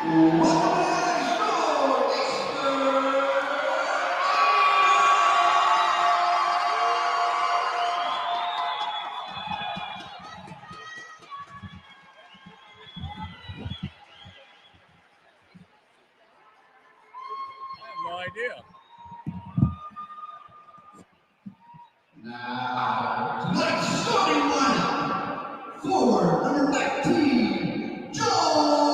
No idea. Now, tonight's starting lineup. Forward, number 19, Joel.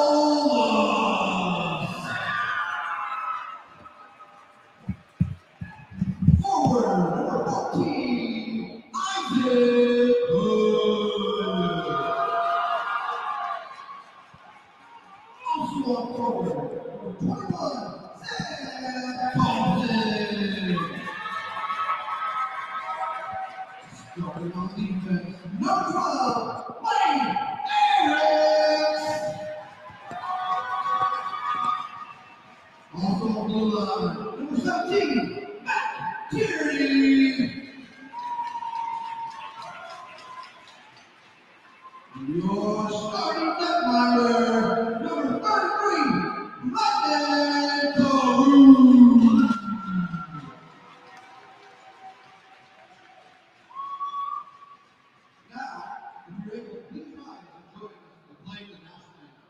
Forward, number 14, IDAHO. Also on forward, number 21, Sam Thompson. Starting on defense, number 12, Wayne Harris. Also on blue line, number 17, Matt Tierney. Your starting netminder, number 33, London Carew. Now, if you're able to please rise and join us to play the national anthem.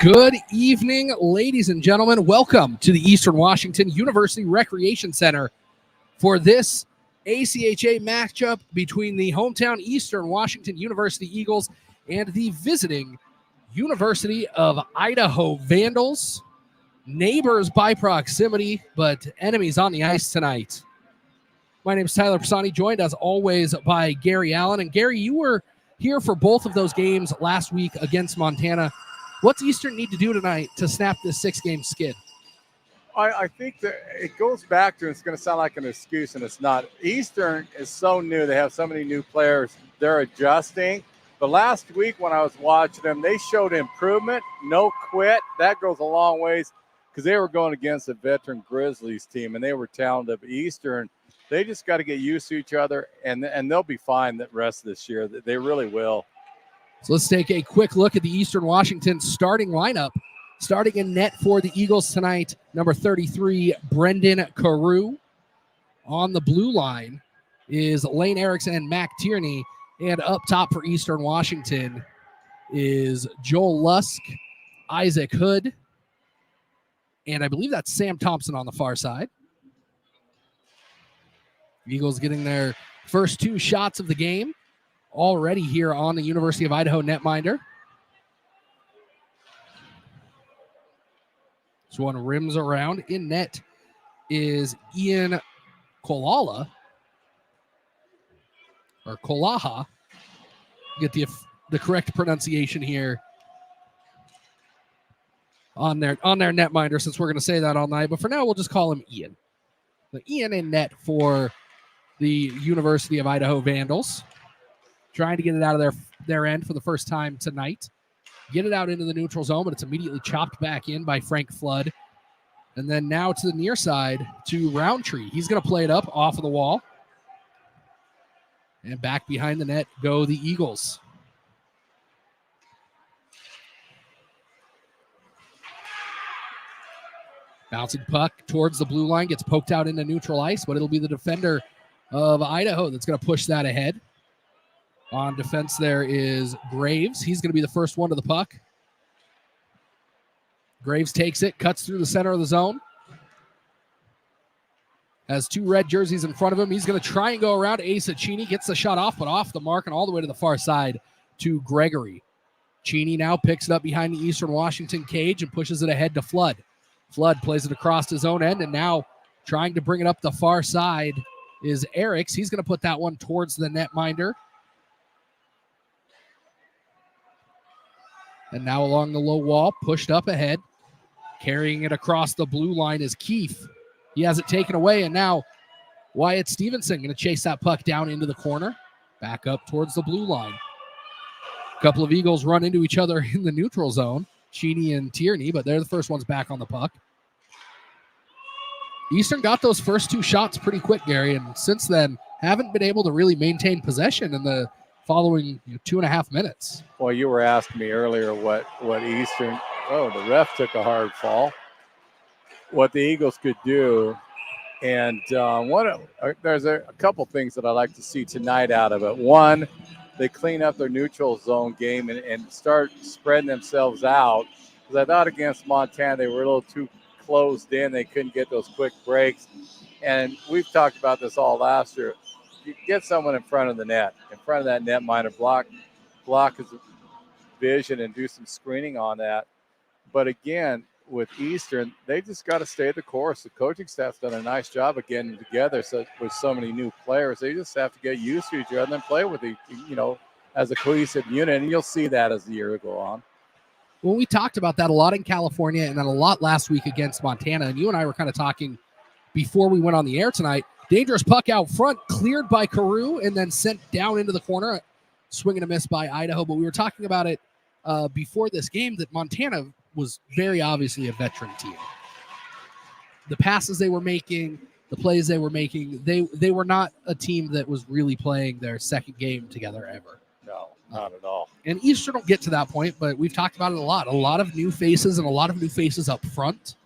Good evening, ladies and gentlemen. Welcome to the Eastern Washington University Recreation Center for this ACHA matchup between the hometown Eastern Washington University Eagles and the visiting University of Idaho Vandals. Neighbors by proximity, but enemies on the ice tonight. My name is Tyler Pisani, joined as always by Gary Allen. And Gary, you were here for both of those games last week against Montana. What's Eastern need to do tonight to snap this 6-game skid? I think that it goes back to, it's going to sound like an excuse, and it's not. Eastern is so new. They have so many new players. They're adjusting. But last week when I was watching them, they showed improvement, no quit. That goes a long ways because they were going against a veteran Grizzlies team, and they were talented. Eastern, they just got to get used to each other, and they'll be fine the rest of this year. They really will. So let's take a quick look at the Eastern Washington starting lineup. Starting in net for the Eagles tonight, number 33, Brendan Carew. On the blue line is Lane Erickson and Mac Tierney. And up top for Eastern Washington is Joel Lusk, Isaac Hood, and I believe that's Sam Thompson on the far side. Eagles getting their first 2 shots of the game already here on the University of Idaho netminder. This one rims around. In net is Ian Kolala, or Kolaha. Get the correct pronunciation here on their netminder, since we're going to say that all night. But for now, we'll just call him Ian. So Ian in net for the University of Idaho Vandals. Trying to get it out of their end for the first time tonight. Get it out into the neutral zone, but it's immediately chopped back in by Frank Flood. And then now to the near side to Roundtree. He's going to play it up off of the wall. And back behind the net go the Eagles. Bouncing puck towards the blue line, gets poked out into neutral ice, but it'll be the defender of Idaho that's going to push that ahead. On defense there is Graves. He's going to be the first one to the puck. Graves takes it, cuts through the center of the zone. Has two red jerseys in front of him. He's going to try and go around ACHA. Gets the shot off, but off the mark and all the way to the far side to Gregory. Cheney now picks it up behind the Eastern Washington cage and pushes it ahead to Flood. Flood plays it across his own end, and now trying to bring it up the far side is Eriks. He's going to put that one towards the netminder. And now along the low wall, pushed up ahead. Carrying it across the blue line is Keefe. He has it taken away, and now Wyatt Stevenson going to chase that puck down into the corner. Back up towards the blue line. A couple of Eagles run into each other in the neutral zone. Cheney and Tierney, but they're the first ones back on the puck. Eastern got those first two shots pretty quick, Gary, and since then haven't been able to really maintain possession in the following 2.5 minutes. Well, you were asking me earlier what Eastern, the ref took a hard fall, what the Eagles could do. And there's a couple things that I like to see tonight out of it. One, they clean up their neutral zone game and start spreading themselves out. Because I thought against Montana, they were a little too closed in. They couldn't get those quick breaks. And we've talked about this all last year. You get someone in front of the net, in front of that netminder, block his vision and do some screening on that. But again, with Eastern, they just got to stay the course. The coaching staff's done a nice job of getting together with so many new players. They just have to get used to each other and then play with as a cohesive unit, and you'll see that as the year go on. Well, we talked about that a lot in California and then a lot last week against Montana, and you and I were kind of talking before we went on the air tonight. Dangerous puck out front, cleared by Carew, and then sent down into the corner. Swing and a miss by Idaho, but we were talking about it before this game that Montana was very obviously a veteran team. The passes they were making, the plays they were making, they were not a team that was really playing their second game together ever. No, not at all. And Eastern don't get to that point, but we've talked about it a lot. A lot of new faces and a lot of new faces up front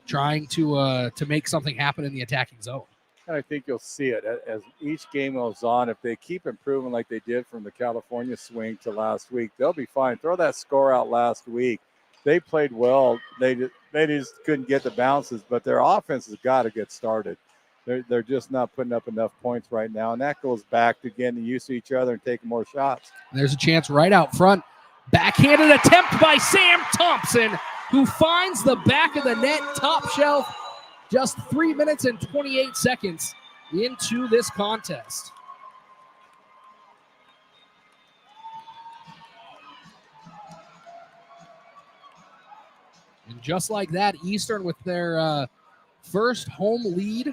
trying to make something happen in the attacking zone. And I think you'll see it as each game goes on. If they keep improving like they did from the California swing to last week, they'll be fine. Throw that score out last week. They played well. They just couldn't get the bounces, but their offense has got to get started. They're just not putting up enough points right now, and that goes back to getting used to each other and taking more shots. There's a chance right out front. Backhanded attempt by Sam Thompson, who finds the back of the net, top shelf, just 3 minutes and 28 seconds into this contest. And just like that, Eastern with their first home lead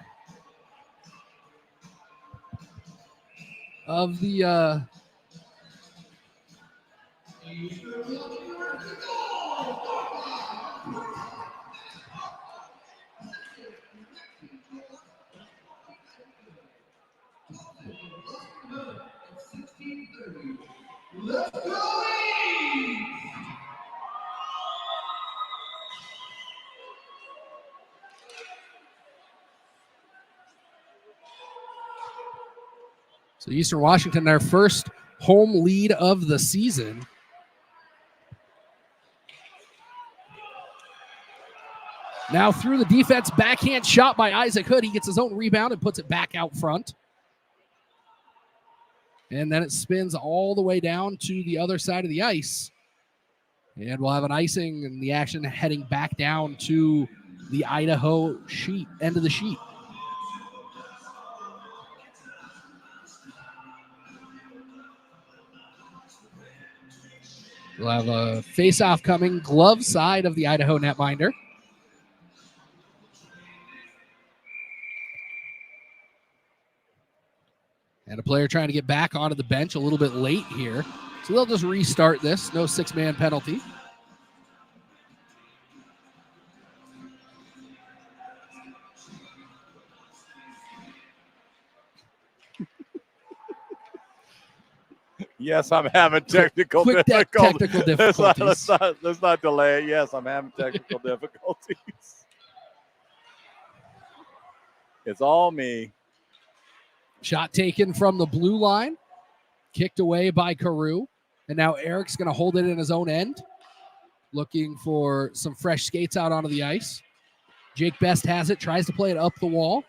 of the Let's go! So Eastern Washington, their first home lead of the season. Now through the defense, backhand shot by Isaac Hood. He gets his own rebound and puts it back out front. And then it spins all the way down to the other side of the ice. And we'll have an icing and the action heading back down to the Idaho sheet, end of the sheet. We'll have a face-off coming, glove side of the Idaho netminder. And a player trying to get back onto the bench a little bit late here. So they'll just restart this. No 6-man penalty. Yes, I'm having technical Quick difficulties. technical difficulties. Let's not delay it. Yes, I'm having technical difficulties. It's all me. Shot taken from the blue line. Kicked away by Carew. And now Eric's going to hold it in his own end. Looking for some fresh skates out onto the ice. Jake Best has it. Tries to play it up the wall.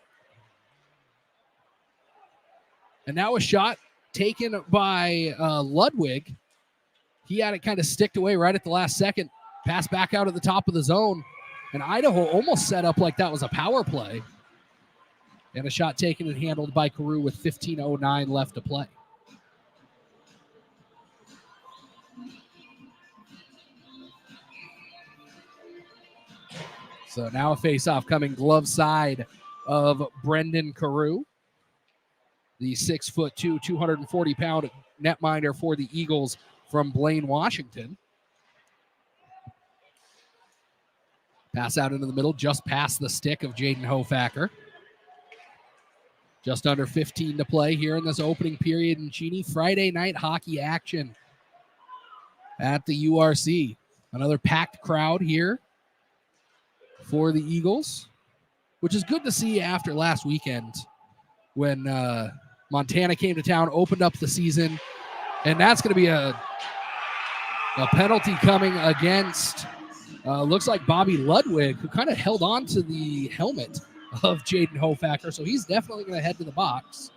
And now a shot taken by Ludwig. He had it kind of sticked away right at the last second. Pass back out at the top of the zone. And Idaho almost set up like that was a power play. And a shot taken and handled by Carew with 15:09 left to play. So now a face-off coming glove side of Brendan Carew. The 6'2", 240-pound netminder for the Eagles from Blaine, Washington. Pass out into the middle, just past the stick of Jaden Hofacker. Just under 15 to play here in this opening period in Cheney. Friday night hockey action at the URC. Another packed crowd here for the Eagles, which is good to see after last weekend when Montana came to town, opened up the season, and that's going to be a penalty coming against, looks like Bobby Ludwig, who kind of held on to the helmet of Jaden Hofacker, so he's definitely going to head to the box.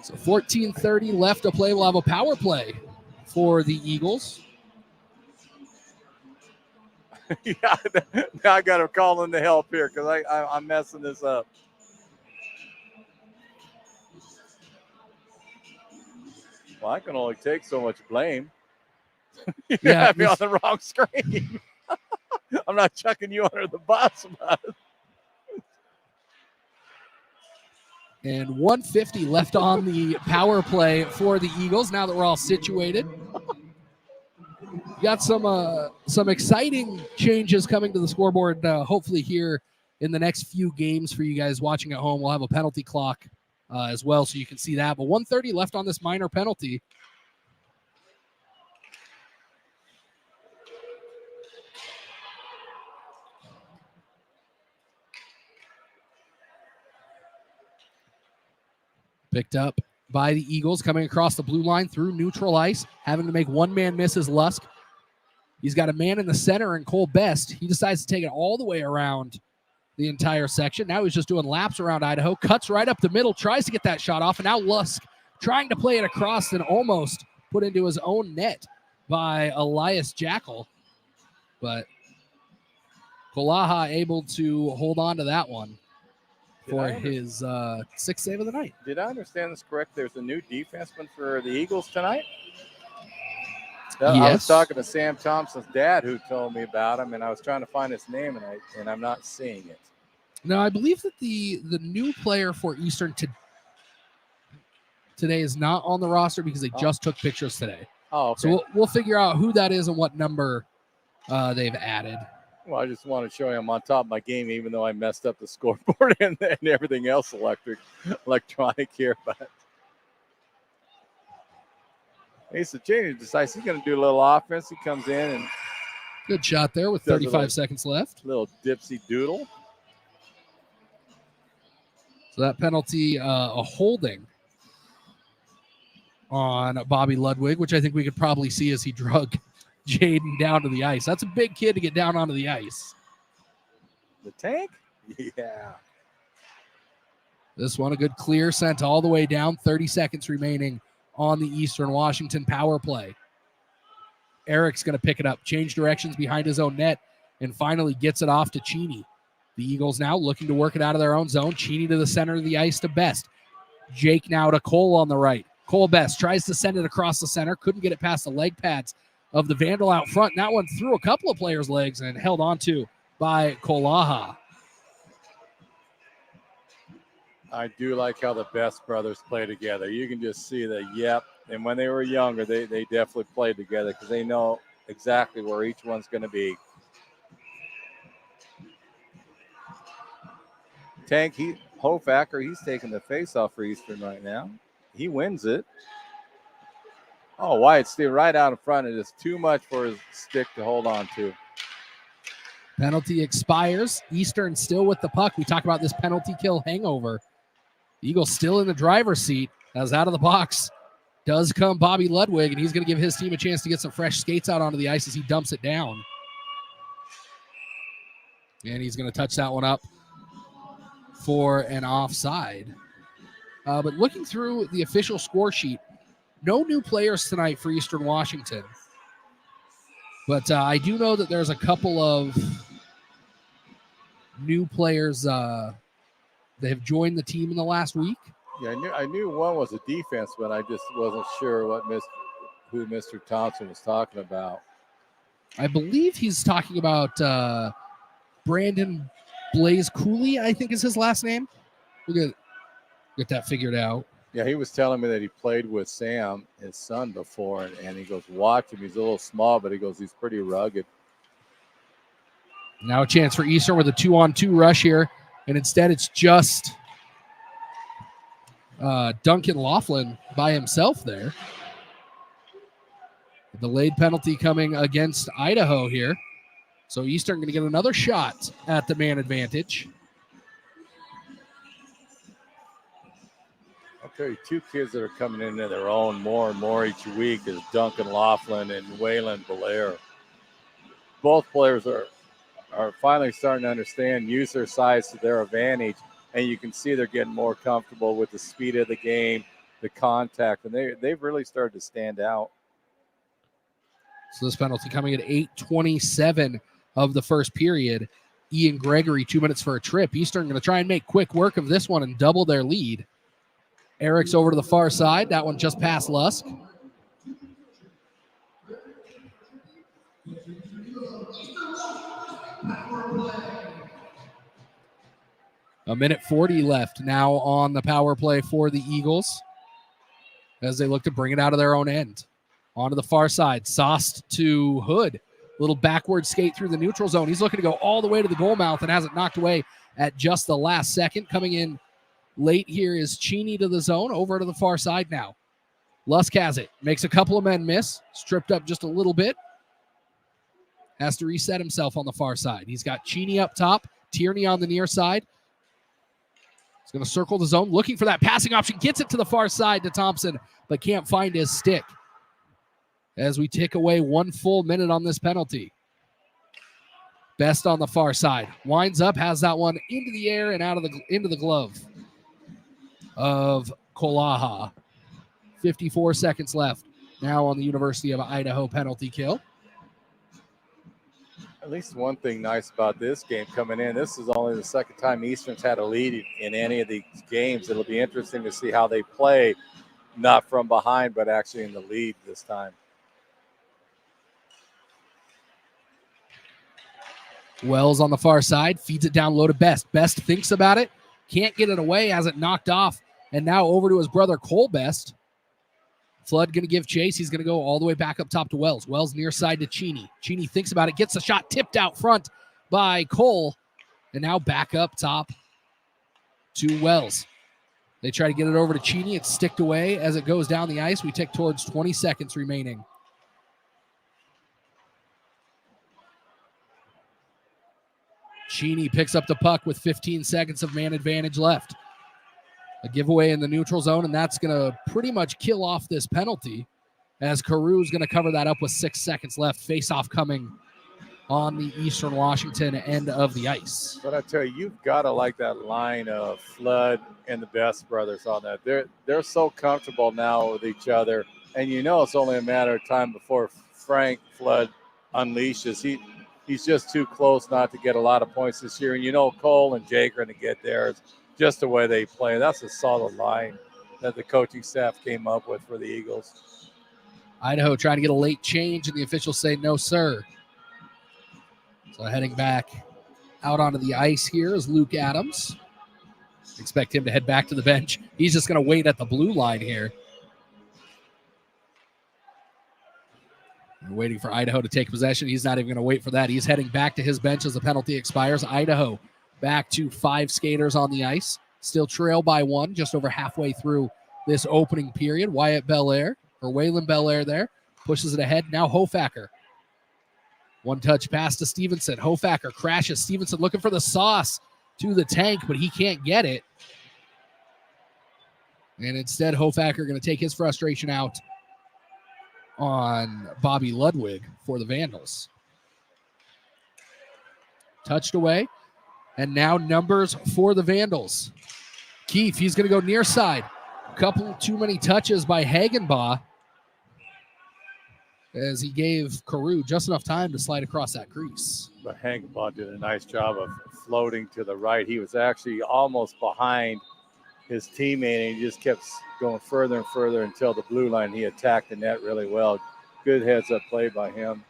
So 14:30 left to play. We'll have a power play for the Eagles. Yeah, now I got to call in the help here because I'm messing this up. Well, I can only take so much blame. You have me on the wrong screen. I'm not chucking you under the bus, but. And 150 left on the power play for the Eagles. Now that we're all situated, got some exciting changes coming to the scoreboard. Hopefully here in the next few games for you guys watching at home, we'll have a penalty clock as well, so you can see that. But 130 left on this minor penalty. Picked up by the Eagles, coming across the blue line through neutral ice, having to make one man miss is Lusk. He's got a man in the center and Cole Best. He decides to take it all the way around the entire section. Now he's just doing laps around Idaho, cuts right up the middle, tries to get that shot off, and now Lusk trying to play it across and almost put into his own net by Elias Jackal. But Kolaha able to hold on to that one for his sixth save of the night. Did I understand this correct? There's a new defenseman for the Eagles tonight? Yes. I was talking to Sam Thompson's dad who told me about him, and I was trying to find his name, and I'm not seeing it. No, I believe that the new player for Eastern today is not on the roster because they just took pictures today. Oh, okay. So we'll figure out who that is and what number they've added. Well, I just want to show you I'm on top of my game, even though I messed up the scoreboard and everything else electronic here. But Asa Cheney decides he's going to do a little offense. He comes in and good shot there with 35 seconds left. Little dipsy doodle. So that penalty, a holding on Bobby Ludwig, which I think we could probably see as he drug Jaden down to the ice. That's a big kid to get down onto the ice. The tank? Yeah. This one, a good clear, sent all the way down. 30 seconds remaining on the Eastern Washington power play. Eric's going to pick it up, change directions behind his own net, and finally gets it off to Cheney. The Eagles now looking to work it out of their own zone. Cheney to the center of the ice to Best. Jake now to Cole on the right. Cole Best tries to send it across the center. Couldn't get it past the leg pads of the Vandal out front. And that one through a couple of players' legs and held on to by Kolaha. I do like how the Best brothers play together. You can just see that, yep. And when they were younger, they definitely played together because they know exactly where each one's going to be. Tank, Hofacker, he's taking the face-off for Eastern right now. He wins it. Oh, Wyatt Steele right out in front. It is too much for his stick to hold on to. Penalty expires. Eastern still with the puck. We talk about this penalty kill hangover. Eagles still in the driver's seat. As out of the box does come Bobby Ludwig, and he's going to give his team a chance to get some fresh skates out onto the ice as he dumps it down. And he's going to touch that one up for an offside. But looking through the official score sheet, no new players tonight for Eastern Washington. But I do know that there's a couple of new players that have joined the team in the last week. Yeah, I knew one was a defense, but I just wasn't sure who Mr. Thompson was talking about. I believe he's talking about Brandon Blaze Cooley, I think is his last name. We'll get that figured out. Yeah, he was telling me that he played with Sam, his son, before, and he goes, watch him. He's a little small, but he goes, he's pretty rugged. Now a chance for Eastern with a 2-on-2 rush here, and instead it's just Duncan Laughlin by himself there. The delayed penalty coming against Idaho here. So Eastern going to get another shot at the man advantage. I'll tell you, two kids that are coming into their own more and more each week is Duncan Laughlin and Waylon Belair. Both players are finally starting to understand, use their size to their advantage, and you can see they're getting more comfortable with the speed of the game, the contact, and they've really started to stand out. So this penalty coming at 8:27 of the first period. Ian Gregory, 2 minutes for a trip. Eastern going to try and make quick work of this one and double their lead. Eric's over to the far side. That one just past Lusk. A minute 40 left now on the power play for the Eagles as they look to bring it out of their own end. Onto the far side, sauced to Hood. Little backward skate through the neutral zone. He's looking to go all the way to the goal mouth and has it knocked away at just the last second. Coming in late here is Cheney to the zone, over to the far side now. Lusk has it, makes a couple of men miss, stripped up just a little bit. Has to reset himself on the far side. He's got Cheney up top, Tierney on the near side. He's going to circle the zone, looking for that passing option. Gets it to the far side to Thompson, but can't find his stick. As we take away 1 full minute on this penalty. Best on the far side. Winds up, has that one into the air and into the glove of Kolaha. 54 seconds left now on the University of Idaho penalty kill. At least one thing nice about this game coming in, this is only the second time Eastern's had a lead in any of these games. It'll be interesting to see how they play, not from behind, but actually in the lead this time. Wells on the far side, feeds it down low to Best. Best thinks about it, can't get it away, has it knocked off, and now over to his brother Cole Best. Flood going to give chase. He's going to go all the way back up top to Wells. Wells near side to Cheney. Cheney thinks about it, gets the shot tipped out front by Cole, and now back up top to Wells. They try to get it over to Cheney. It's sticked away as it goes down the ice. We tick towards 20 seconds remaining. Cheney picks up the puck with 15 seconds of man advantage left. A giveaway in the neutral zone, and that's going to pretty much kill off this penalty as Carew going to cover that up with 6 seconds left. Face-off coming on the Eastern Washington end of the ice. But I tell you, you've got to like that line of Flood and the Best brothers on that. They're so comfortable now with each other, and you know it's only a matter of time before Frank Flood unleashes. He's just too close not to get a lot of points this year. And you know Cole and Jake are going to get there. It's just the way they play. That's a solid line that the coaching staff came up with for the Eagles. Idaho trying to get a late change, and the officials say no, sir. So heading back Out onto the ice here is Luke Adams. Expect him to head back to the bench. He's just going to wait at the blue line here. We're waiting for Idaho to take possession. He's not even going to wait for that. He's heading back to his bench as the penalty expires. Idaho back to 5 skaters on the ice. Still trail by 1, just over halfway through this opening period. Wyatt Belair, or Waylon Belair there, pushes it ahead. Now Hofacker. One touch pass to Stevenson. Hofacker crashes. Stevenson looking for the sauce to the tank, but he can't get it. And instead, Hofacker going to take his frustration out on Bobby Ludwig for the Vandals. Touched away. And now numbers for the Vandals. Keefe, he's going to go near side. A couple too many touches by Hagenbaugh as he gave Carew just enough time to slide across that crease. But Hagenbaugh did a nice job of floating to the right. He was actually almost behind his teammate, and he just kept going further and further until the blue line. He attacked the net really well. Good heads-up play by him.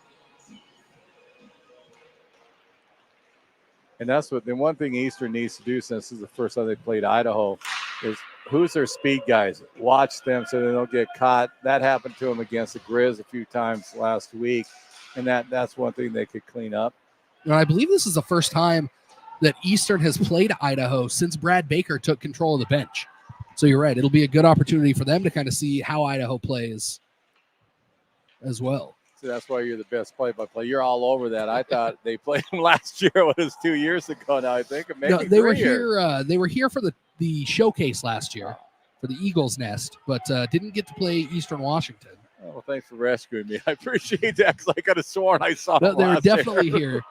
And that's what the one thing Eastern needs to do, since this is the first time they played Idaho, is who's their speed guys? Watch them so they don't get caught. That happened to them against the Grizz a few times last week, and that's one thing they could clean up. And I believe this is the first time that Eastern has played Idaho since Brad Baker took control of the bench. So you're right. It'll be a good opportunity for them to kind of see how Idaho plays as well. So that's why you're the best play-by-play. You're all over that. I thought they played him last year. It was 2 years ago now, I think. Maybe no, they were here. They were here for the showcase last year for the Eagles Nest, but didn't get to play Eastern Washington. Oh, well, thanks for rescuing me. I appreciate that because I could have sworn I saw them They were last definitely year. here.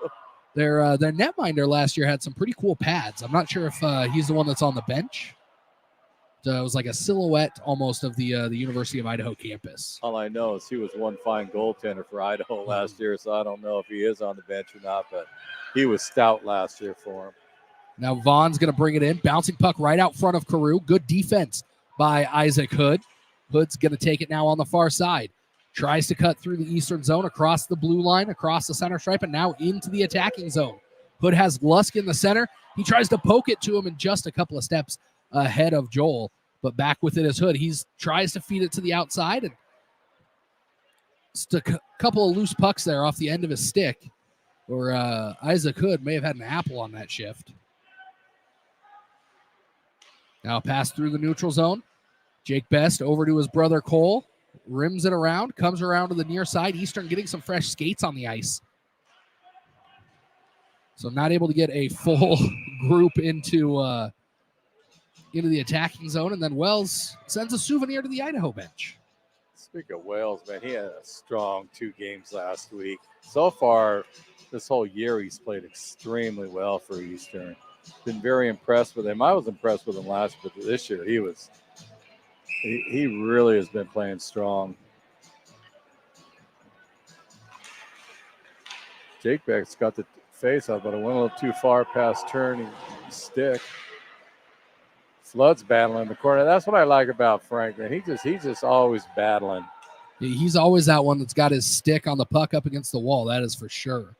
Their netminder last year had some pretty cool pads. I'm not sure if he's the one that's on the bench. It was like a silhouette almost of the University of Idaho campus. All I know is he was one fine goaltender for Idaho last year, so I don't know if he is on the bench or not, but he was stout last year for him. Now Vaughn's going to bring it in. Bouncing puck right out front of Carew. Good defense by Isaac Hood. Hood's going to take it now on the far side. Tries to cut through the eastern zone, across the blue line, across the center stripe, and now into the attacking zone. Hood has Lusk in the center. He tries to poke it to him in just a couple of steps ahead of Joel, but back with it is Hood. He tries to feed it to the outside, and just a couple of loose pucks there off the end of his stick, or Isaac Hood may have had an apple on that shift. Now pass through the neutral zone. Jake Best over to his brother Cole, rims it around, comes around to the near side. Eastern getting some fresh skates on the ice. So not able to get a full group into the attacking zone, and then Wells sends a souvenir to the Idaho bench. Speaking of Wales, man, he had a strong 2 games last week. So far, this whole year, he's played extremely well for Eastern. Been very impressed with him. I was impressed with him last year, but this year he really has been playing strong. Jake Beck's got the face up, but it went a little too far past turning stick. Flood's battling in the corner. That's what I like about Frank, man. He's just always battling. He's always that one that's got his stick on the puck up against the wall. That is for sure.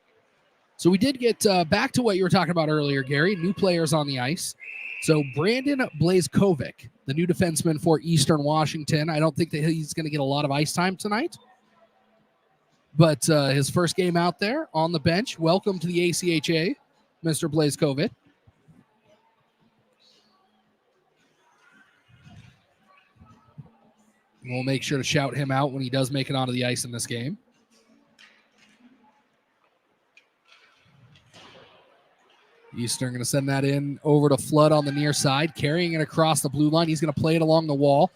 So we did get back to what you were talking about earlier, Gary. New players on the ice. So Brandon Blazkovic, the new defenseman for Eastern Washington. I don't think that he's going to get a lot of ice time tonight. But his first game out there on the bench. Welcome to the ACHA, Mr. Blazkovic. We'll make sure to shout him out when he does make it onto the ice in this game. Eastern going to send that in over to Flood on the near side, carrying it across the blue line. He's going to play it along the wall.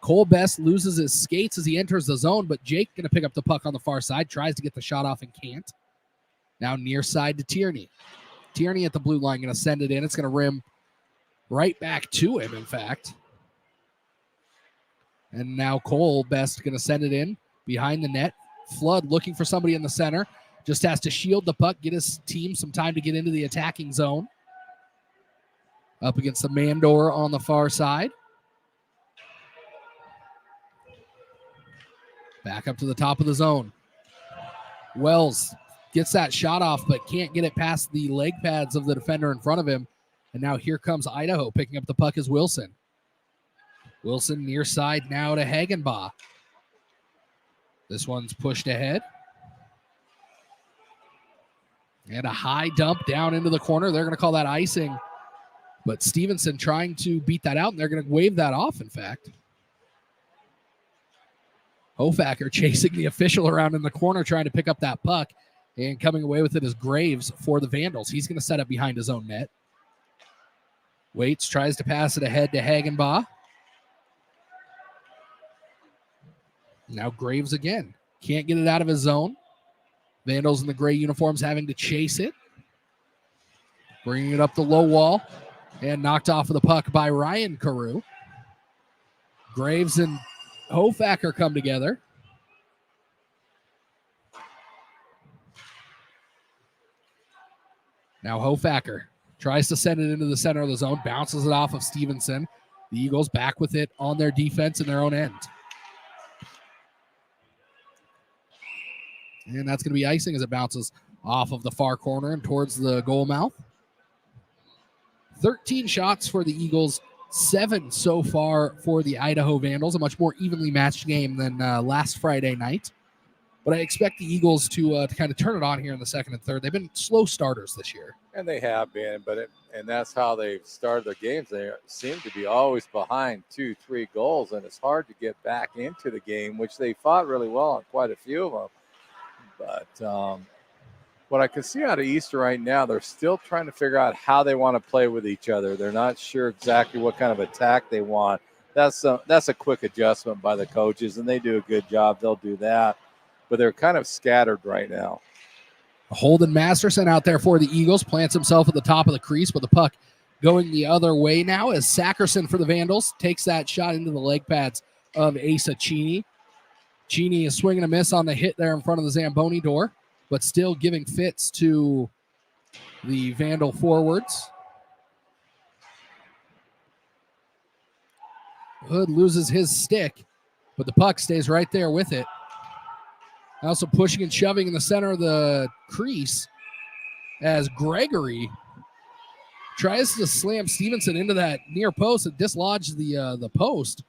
Cole Best loses his skates as he enters the zone, but Jake going to pick up the puck on the far side, tries to get the shot off and can't. Now near side to Tierney. Tierney at the blue line going to send it in. It's going to rim right back to him, in fact. And now Cole Best going to send it in behind the net. Flood looking for somebody in the center. Just has to shield the puck, get his team some time to get into the attacking zone. Up against the Mandor on the far side. Back up to the top of the zone. Wells gets that shot off, but can't get it past the leg pads of the defender in front of him. And now here comes Idaho. Picking up the puck is Wilson. Wilson near side now to Hagenbaugh. This one's pushed ahead. And a high dump down into the corner. They're going to call that icing. But Stevenson trying to beat that out, and they're going to wave that off, in fact. Hofacker chasing the official around in the corner, trying to pick up that puck. And coming away with it is Graves for the Vandals. He's going to set up behind his own net. Waits, tries to pass it ahead to Hagenbaugh. Now Graves again. Can't get it out of his zone. Vandals in the gray uniforms having to chase it. Bringing it up the low wall. And knocked off of the puck by Ryan Carew. Graves and Hofacker come together. Now Hofacker tries to send it into the center of the zone. Bounces it off of Stevenson. The Eagles back with it on their defense in their own end. And that's going to be icing as it bounces off of the far corner and towards the goal mouth. 13 shots for the Eagles, 7 so far for the Idaho Vandals. A much more evenly matched game than last Friday night. But I expect the Eagles to kind of turn it on here in the second and third. They've been slow starters this year. And they have been, and that's how they've started their games. They seem to be always behind 2-3 goals, and it's hard to get back into the game, which they fought really well on quite a few of them. But what I can see out of Eastern right now, they're still trying to figure out how they want to play with each other. They're not sure exactly what kind of attack they want. That's a quick adjustment by the coaches, and they do a good job. They'll do that. But they're kind of scattered right now. Holden Masterson out there for the Eagles, plants himself at the top of the crease with the puck going the other way now as Sackerson for the Vandals takes that shot into the leg pads of Asa Cheney. Cheney is swinging a miss on the hit there in front of the Zamboni door, but still giving fits to the Vandal forwards. Hood loses his stick, but the puck stays right there with it. Also pushing and shoving in the center of the crease as Gregory tries to slam Stevenson into that near post and dislodge the post.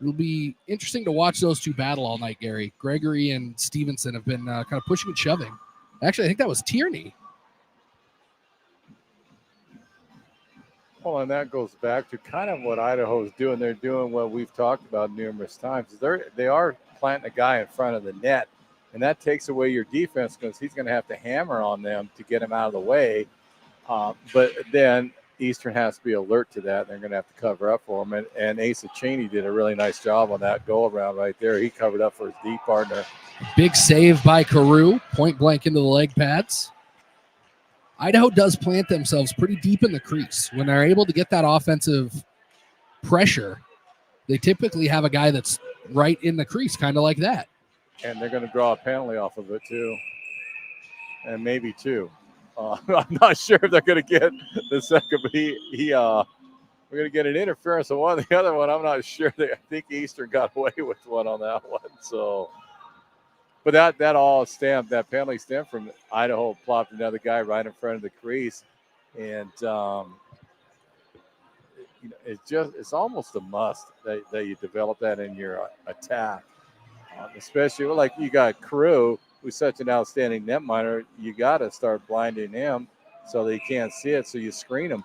It'll be interesting to watch those two battle all night, Gary. Gregory and Stevenson have been kind of pushing and shoving. Actually, I think that was Tierney. Well, and that goes back to kind of what Idaho's doing. They're doing what we've talked about numerous times. They are planting a guy in front of the net, and that takes away your defense because he's going to have to hammer on them to get him out of the way. But then Eastern has to be alert to that. They're going to have to cover up for him. And Asa Cheney did a really nice job on that go-around right there. He covered up for his D partner. Big save by Carew, point blank into the leg pads. Idaho does plant themselves pretty deep in the crease. When they're able to get that offensive pressure, they typically have a guy that's right in the crease, kind of like that. And they're going to draw a penalty off of it, too. And maybe two. I'm not sure if they're going to get the second, but we're going to get an interference on one. The other one, I'm not sure. I think Eastern got away with one on that one. So, but that all stemmed, that penalty stemmed from Idaho plopped another guy right in front of the crease. And, it's almost a must that you develop that in your attack. Especially like you got Carew, who's such an outstanding netminder. You got to start blinding him so that he can't see it, so you screen him.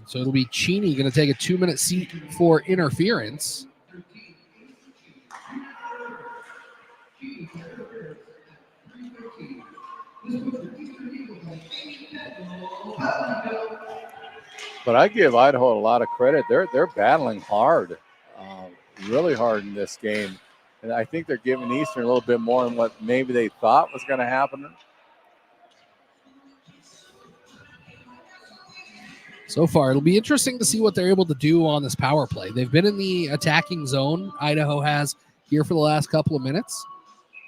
So it'll be Cheney going to take a 2-minute seat for interference. But I give Idaho a lot of credit. They're battling hard, really hard in this game. And I think they're giving Eastern a little bit more than what maybe they thought was going to happen. So far, it'll be interesting to see what they're able to do on this power play. They've been in the attacking zone, Idaho has, here for the last couple of minutes.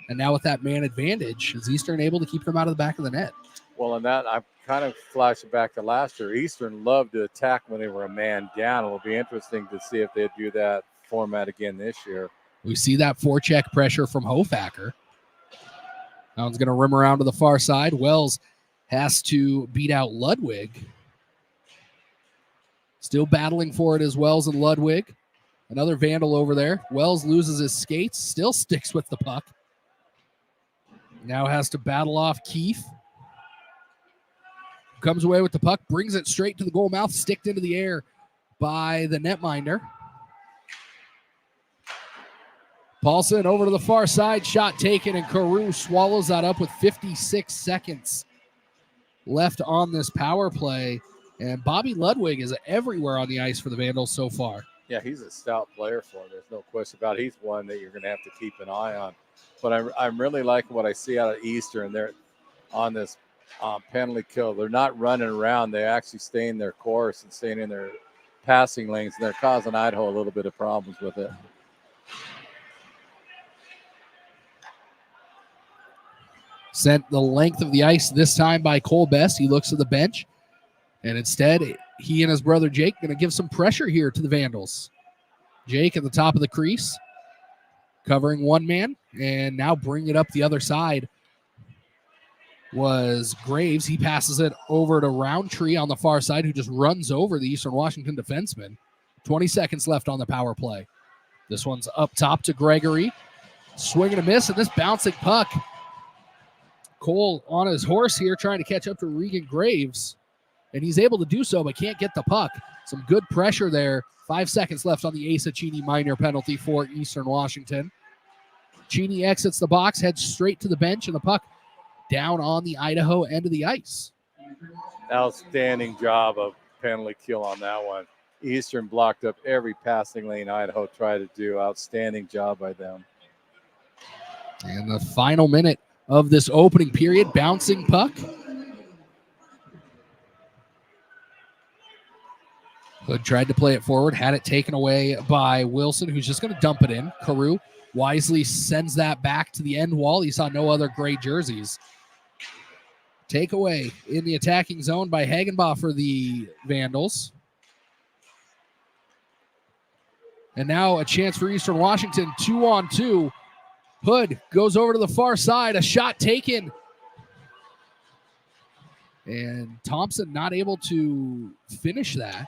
And now with that man advantage, is Eastern able to keep them out of the back of the net? Well, and that I'm kind of flashing back to last year. Eastern loved to attack when they were a man down. It'll be interesting to see if they do that format again this year. We see that forecheck pressure from Hofacker. That one's going to rim around to the far side. Wells has to beat out Ludwig. Still battling for it as Wells and Ludwig. Another Vandal over there. Wells loses his skates, still sticks with the puck. Now has to battle off Keith. Comes away with the puck, brings it straight to the goal mouth, sticked into the air by the netminder. Paulson over to the far side, shot taken, and Carew swallows that up with 56 seconds left on this power play. And Bobby Ludwig is everywhere on the ice for the Vandals so far. Yeah, he's a stout player for him. There's no question about it. He's one that you're going to have to keep an eye on. But I'm really liking what I see out of Eastern. They're on this penalty kill. They're not running around. They actually stay in their course and staying in their passing lanes, and they're causing Idaho a little bit of problems with it. Sent the length of the ice this time by Cole Best. He looks to the bench, and instead he and his brother Jake going to give some pressure here to the Vandals. Jake at the top of the crease, covering one man, and now bringing it up the other side was Graves. He passes it over to Roundtree on the far side, who just runs over the Eastern Washington defenseman. 20 seconds left on the power play. This one's up top to Gregory. Swing and a miss, and this bouncing puck. Cole on his horse here trying to catch up to Regan Graves, and he's able to do so but can't get the puck. Some good pressure there. 5 seconds left on the ACHA minor penalty for Eastern Washington. Cheney exits the box, heads straight to the bench, and the puck down on the Idaho end of the ice. Outstanding job of penalty kill on that one. Eastern blocked up every passing lane Idaho tried to do. Outstanding job by them. And the final minute of this opening period, bouncing puck. Hood tried to play it forward, had it taken away by Wilson, who's just going to dump it in. Carew wisely sends that back to the end wall. He saw no other gray jerseys. Takeaway in the attacking zone by Hagenbaugh for the Vandals. And now a chance for Eastern Washington, 2-on-2. Hood goes over to the far side, a shot taken. And Thompson not able to finish that.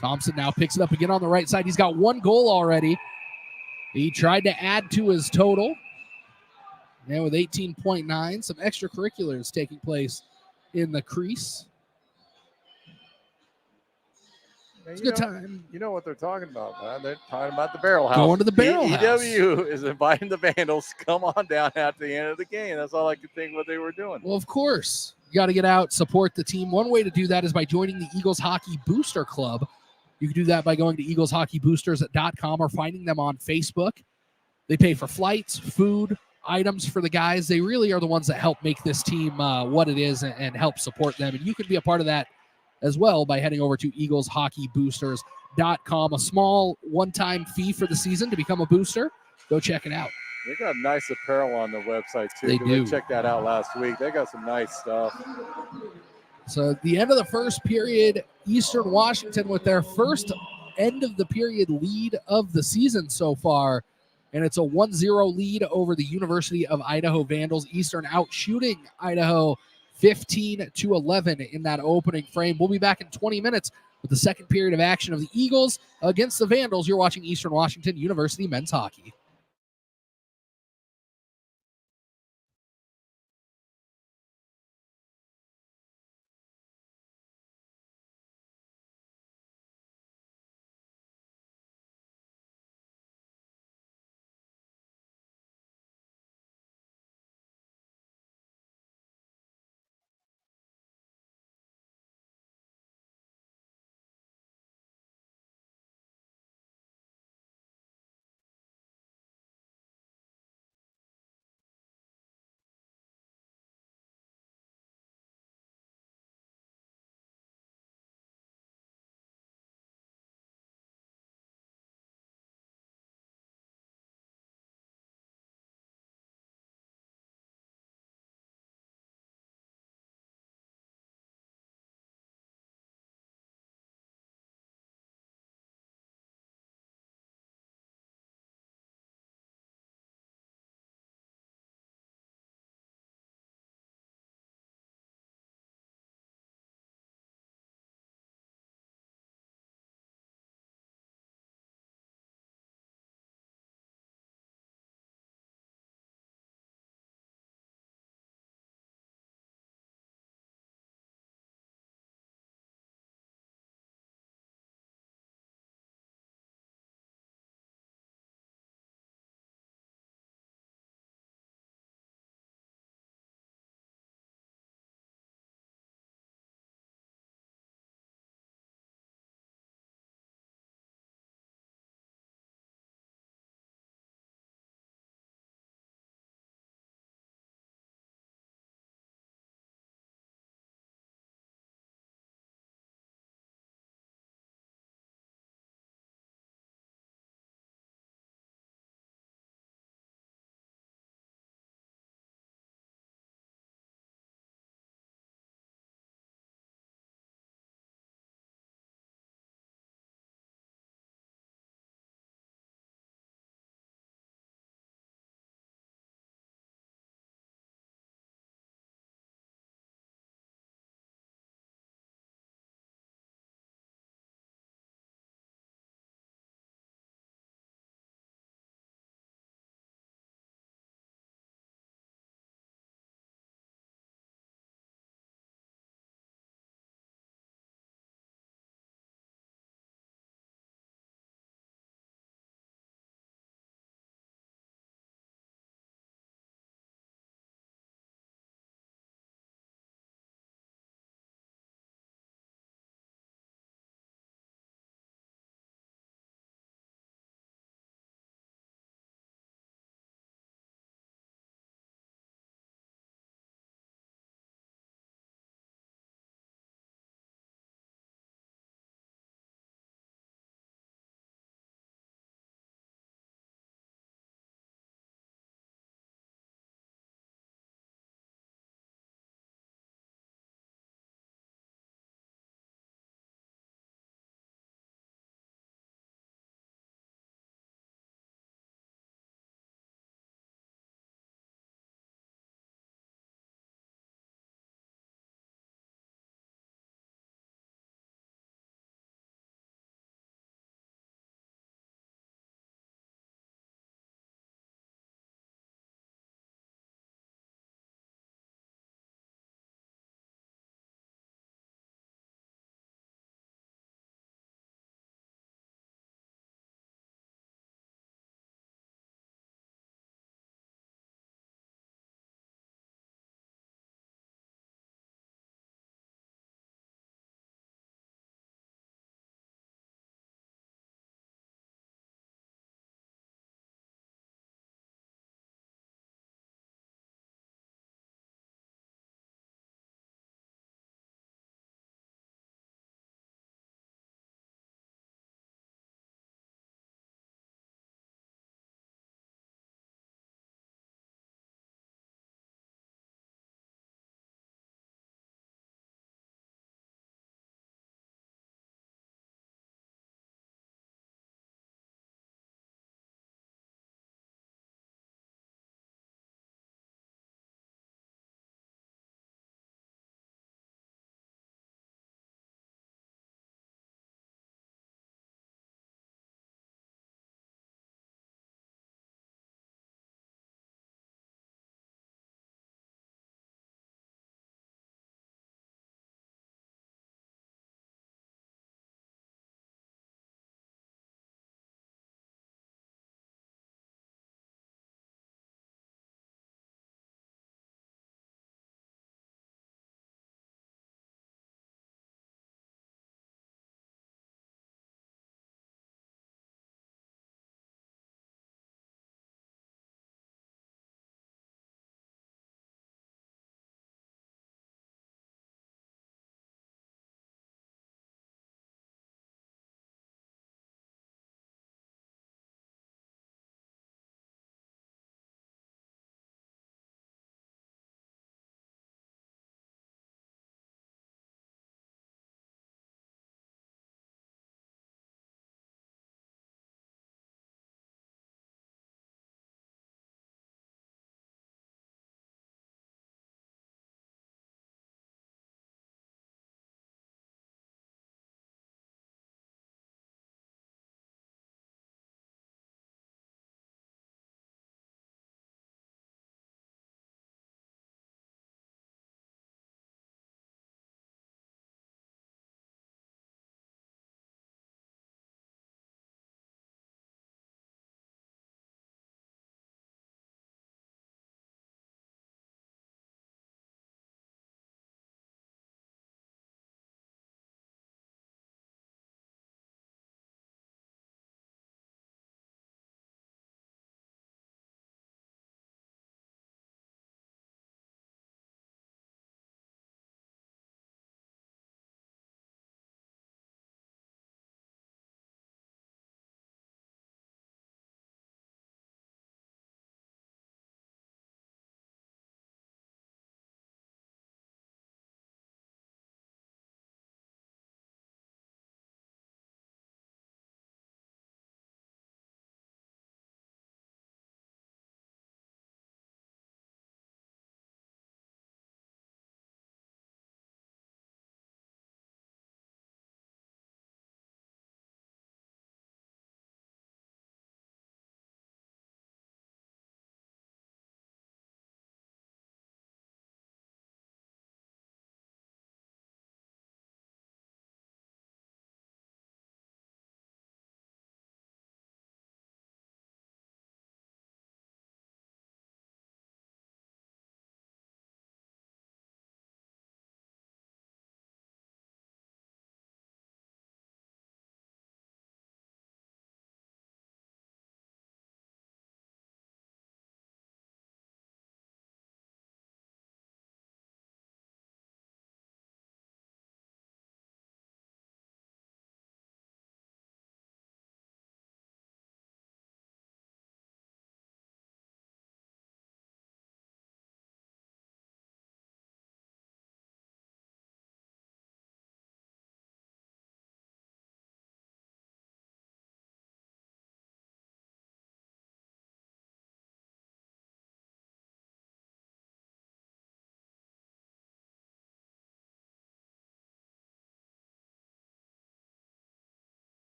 Thompson now picks it up again on the right side. He's got one goal already. He tried to add to his total. And with 18.9, some extracurriculars taking place in the crease. It's a good time. You know what they're talking about, man. They're talking about the barrel house. Going to the barrel house. EWU is inviting the Vandals to come on down at the end of the game. That's all I could think what they were doing. Well, of course. You got to get out, support the team. One way to do that is by joining the Eagles Hockey Booster Club. You can do that by going to eagleshockeyboosters.com or finding them on Facebook. They pay for flights, food, items for the guys. They really are the ones that help make this team what it is and help support them. And you can be a part of that as well by heading over to eagleshockeyboosters.com. A small one-time fee for the season to become a booster. Go check it out. They got nice apparel on the website, too. They do. I checked that out last week. They got some nice stuff. So at the end of the first period, Eastern Washington with their first end of the period lead of the season so far. And it's a 1-0 lead over the University of Idaho Vandals. Eastern out shooting Idaho 15-11 in that opening frame. We'll be back in 20 minutes with the second period of action of the Eagles against the Vandals. You're watching Eastern Washington University men's hockey.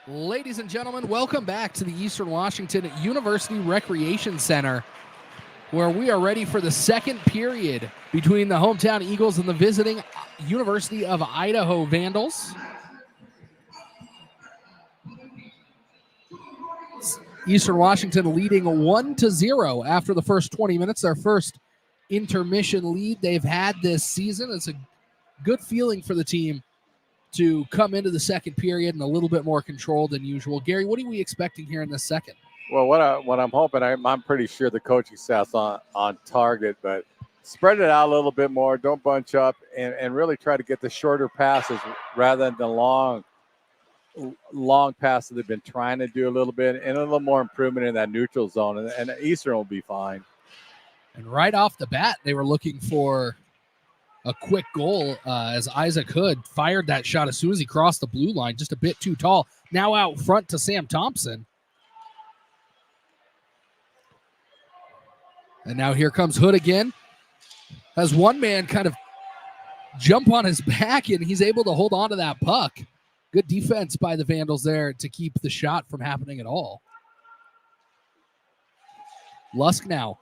Ladies and gentlemen, welcome back to the Eastern Washington University Recreation Center, where we are ready for the second period between the hometown Eagles and the visiting University of Idaho Vandals. Eastern Washington leading 1-0 after the first 20 minutes, their first intermission lead they've had this season. It's a good feeling for the team to come into the second period and a little bit more control than usual. Gary, what are we expecting here in this second? Well, what I'm hoping, I'm pretty sure the coaching staff's on target, but spread it out a little bit more. Don't bunch up and really try to get the shorter passes rather than the long passes they've been trying to do a little bit, and a little more improvement in that neutral zone, and Eastern will be fine. And right off the bat, they were looking for a quick goal as Isaac Hood fired that shot as soon as he crossed the blue line, just a bit too tall. Now out front to Sam Thompson. And now here comes Hood again. Has one man kind of jump on his back, and he's able to hold on to that puck. Good defense by the Vandals there to keep the shot from happening at all. Lusk now.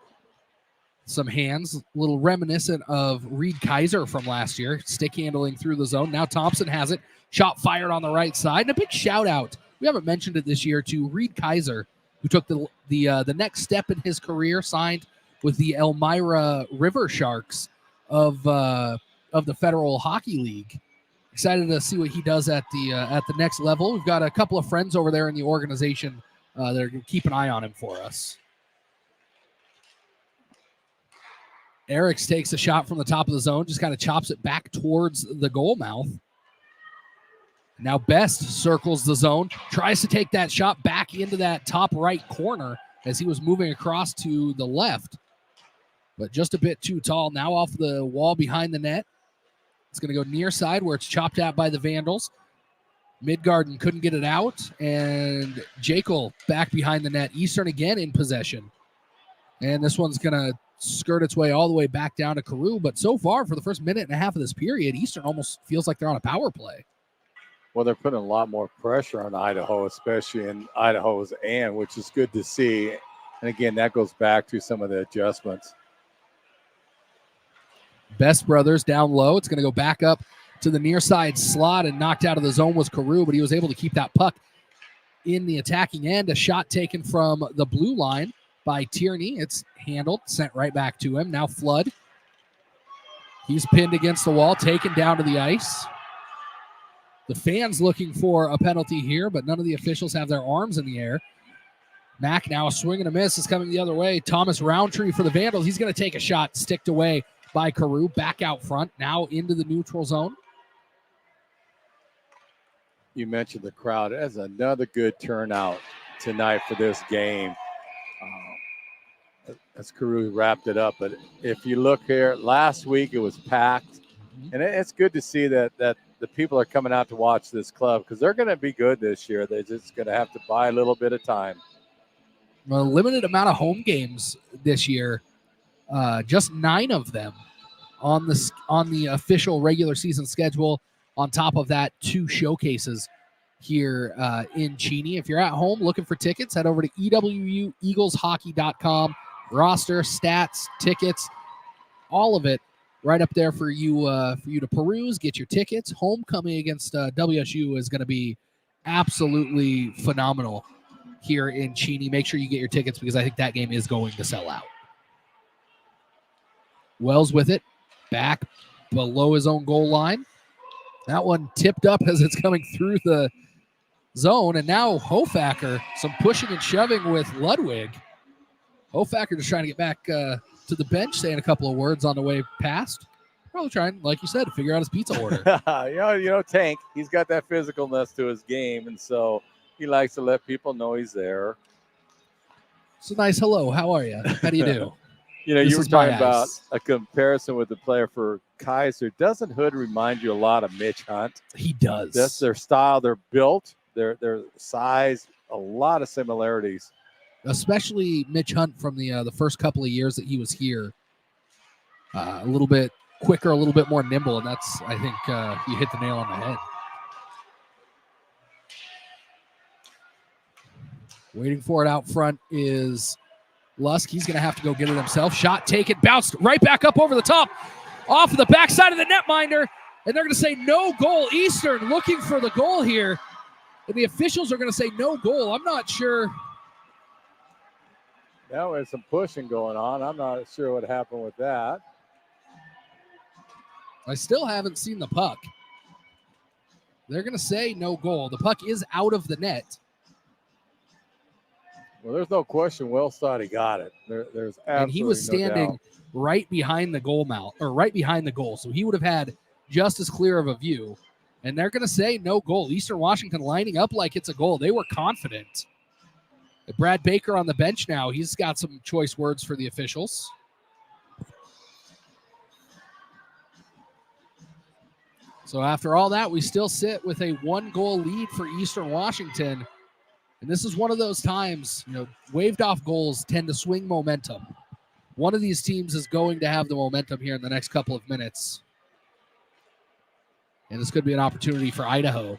Some hands, a little reminiscent of Reed Kaiser from last year. Stick handling through the zone. Now Thompson has it. Shot fired on the right side. And a big shout out, we haven't mentioned it this year, to Reed Kaiser, who took the next step in his career, signed with the Elmira River Sharks of the Federal Hockey League. Excited to see what he does at the next level. We've got a couple of friends over there in the organization that are going to keep an eye on him for us. Eriks takes a shot from the top of the zone, just kind of chops it back towards the goal mouth. Now Best circles the zone, tries to take that shot back into that top right corner as he was moving across to the left, but just a bit too tall. Now off the wall behind the net. It's going to go near side where it's chopped at by the Vandals. Midgarden couldn't get it out, and Jekyll back behind the net. Eastern again in possession. And this one's going to skirt its way all the way back down to Carew, but so far for the first minute and a half of this period, Eastern almost feels like they're on a power play. Well, they're putting a lot more pressure on Idaho, especially in Idaho's end, which is good to see. And again, that goes back to some of the adjustments. Best brothers down low. It's going to go back up to the near side slot, and knocked out of the zone was Carew, but he was able to keep that puck in the attacking end. A shot taken from the blue line by Tierney. It's handled, sent right back to him. Now Flood. He's pinned against the wall, taken down to the ice. The fans looking for a penalty here, but none of the officials have their arms in the air. Mack now a swing and a miss is coming the other way. Thomas Roundtree for the Vandals. He's going to take a shot, sticked away by Carew, back out front, now into the neutral zone. You mentioned the crowd. That's another good turnout tonight for this game. As Carew wrapped it up. But if you look here, last week it was packed. And it's good to see that the people are coming out to watch this club, because they're going to be good this year. They're just going to have to buy a little bit of time. A limited amount of home games this year. Just 9 of them on the official regular season schedule. On top of that, 2 showcases here in Cheney. If you're at home looking for tickets, head over to EWUEaglesHockey.com. Roster, stats, tickets, all of it right up there for you to peruse, get your tickets. Homecoming against WSU is going to be absolutely phenomenal here in Cheney. Make sure you get your tickets, because I think that game is going to sell out. Wells with it, back below his own goal line. That one tipped up as it's coming through the zone, and now Hofacker, some pushing and shoving with Ludwig. Hofacker just trying to get back to the bench, saying a couple of words on the way past. Probably trying, like you said, to figure out his pizza order. you know, Tank, he's got that physicalness to his game, and so he likes to let people know he's there. It's a nice hello. How are you? How do you do? You know, you were talking about a comparison with the player for Kaiser. Doesn't Hood remind you a lot of Mitch Hunt? He does. That's their style. They're built, their size, a lot of similarities. Especially Mitch Hunt from the first couple of years that he was here. A little bit quicker, a little bit more nimble, and that's, I think, you hit the nail on the head. Waiting for it out front is Lusk. He's going to have to go get it himself. Shot taken, bounced right back up over the top, off of the backside of the netminder, and they're going to say no goal. Eastern looking for the goal here, and the officials are going to say no goal. I'm not sure. That was some pushing going on. I'm not sure what happened with that. I still haven't seen the puck. They're going to say no goal. The puck is out of the net. Well, there's no question Wells thought he got it. There's absolutely and he was standing no doubt. right behind the goal mouth, or right behind the goal. So he would have had just as clear of a view. And they're going to say no goal. Eastern Washington lining up like it's a goal. They were confident. Brad Baker on the bench now. He's got some choice words for the officials. So after all that, we still sit with a 1-goal lead for Eastern Washington. And this is one of those times, waved off goals tend to swing momentum. One of these teams is going to have the momentum here in the next couple of minutes. And this could be an opportunity for Idaho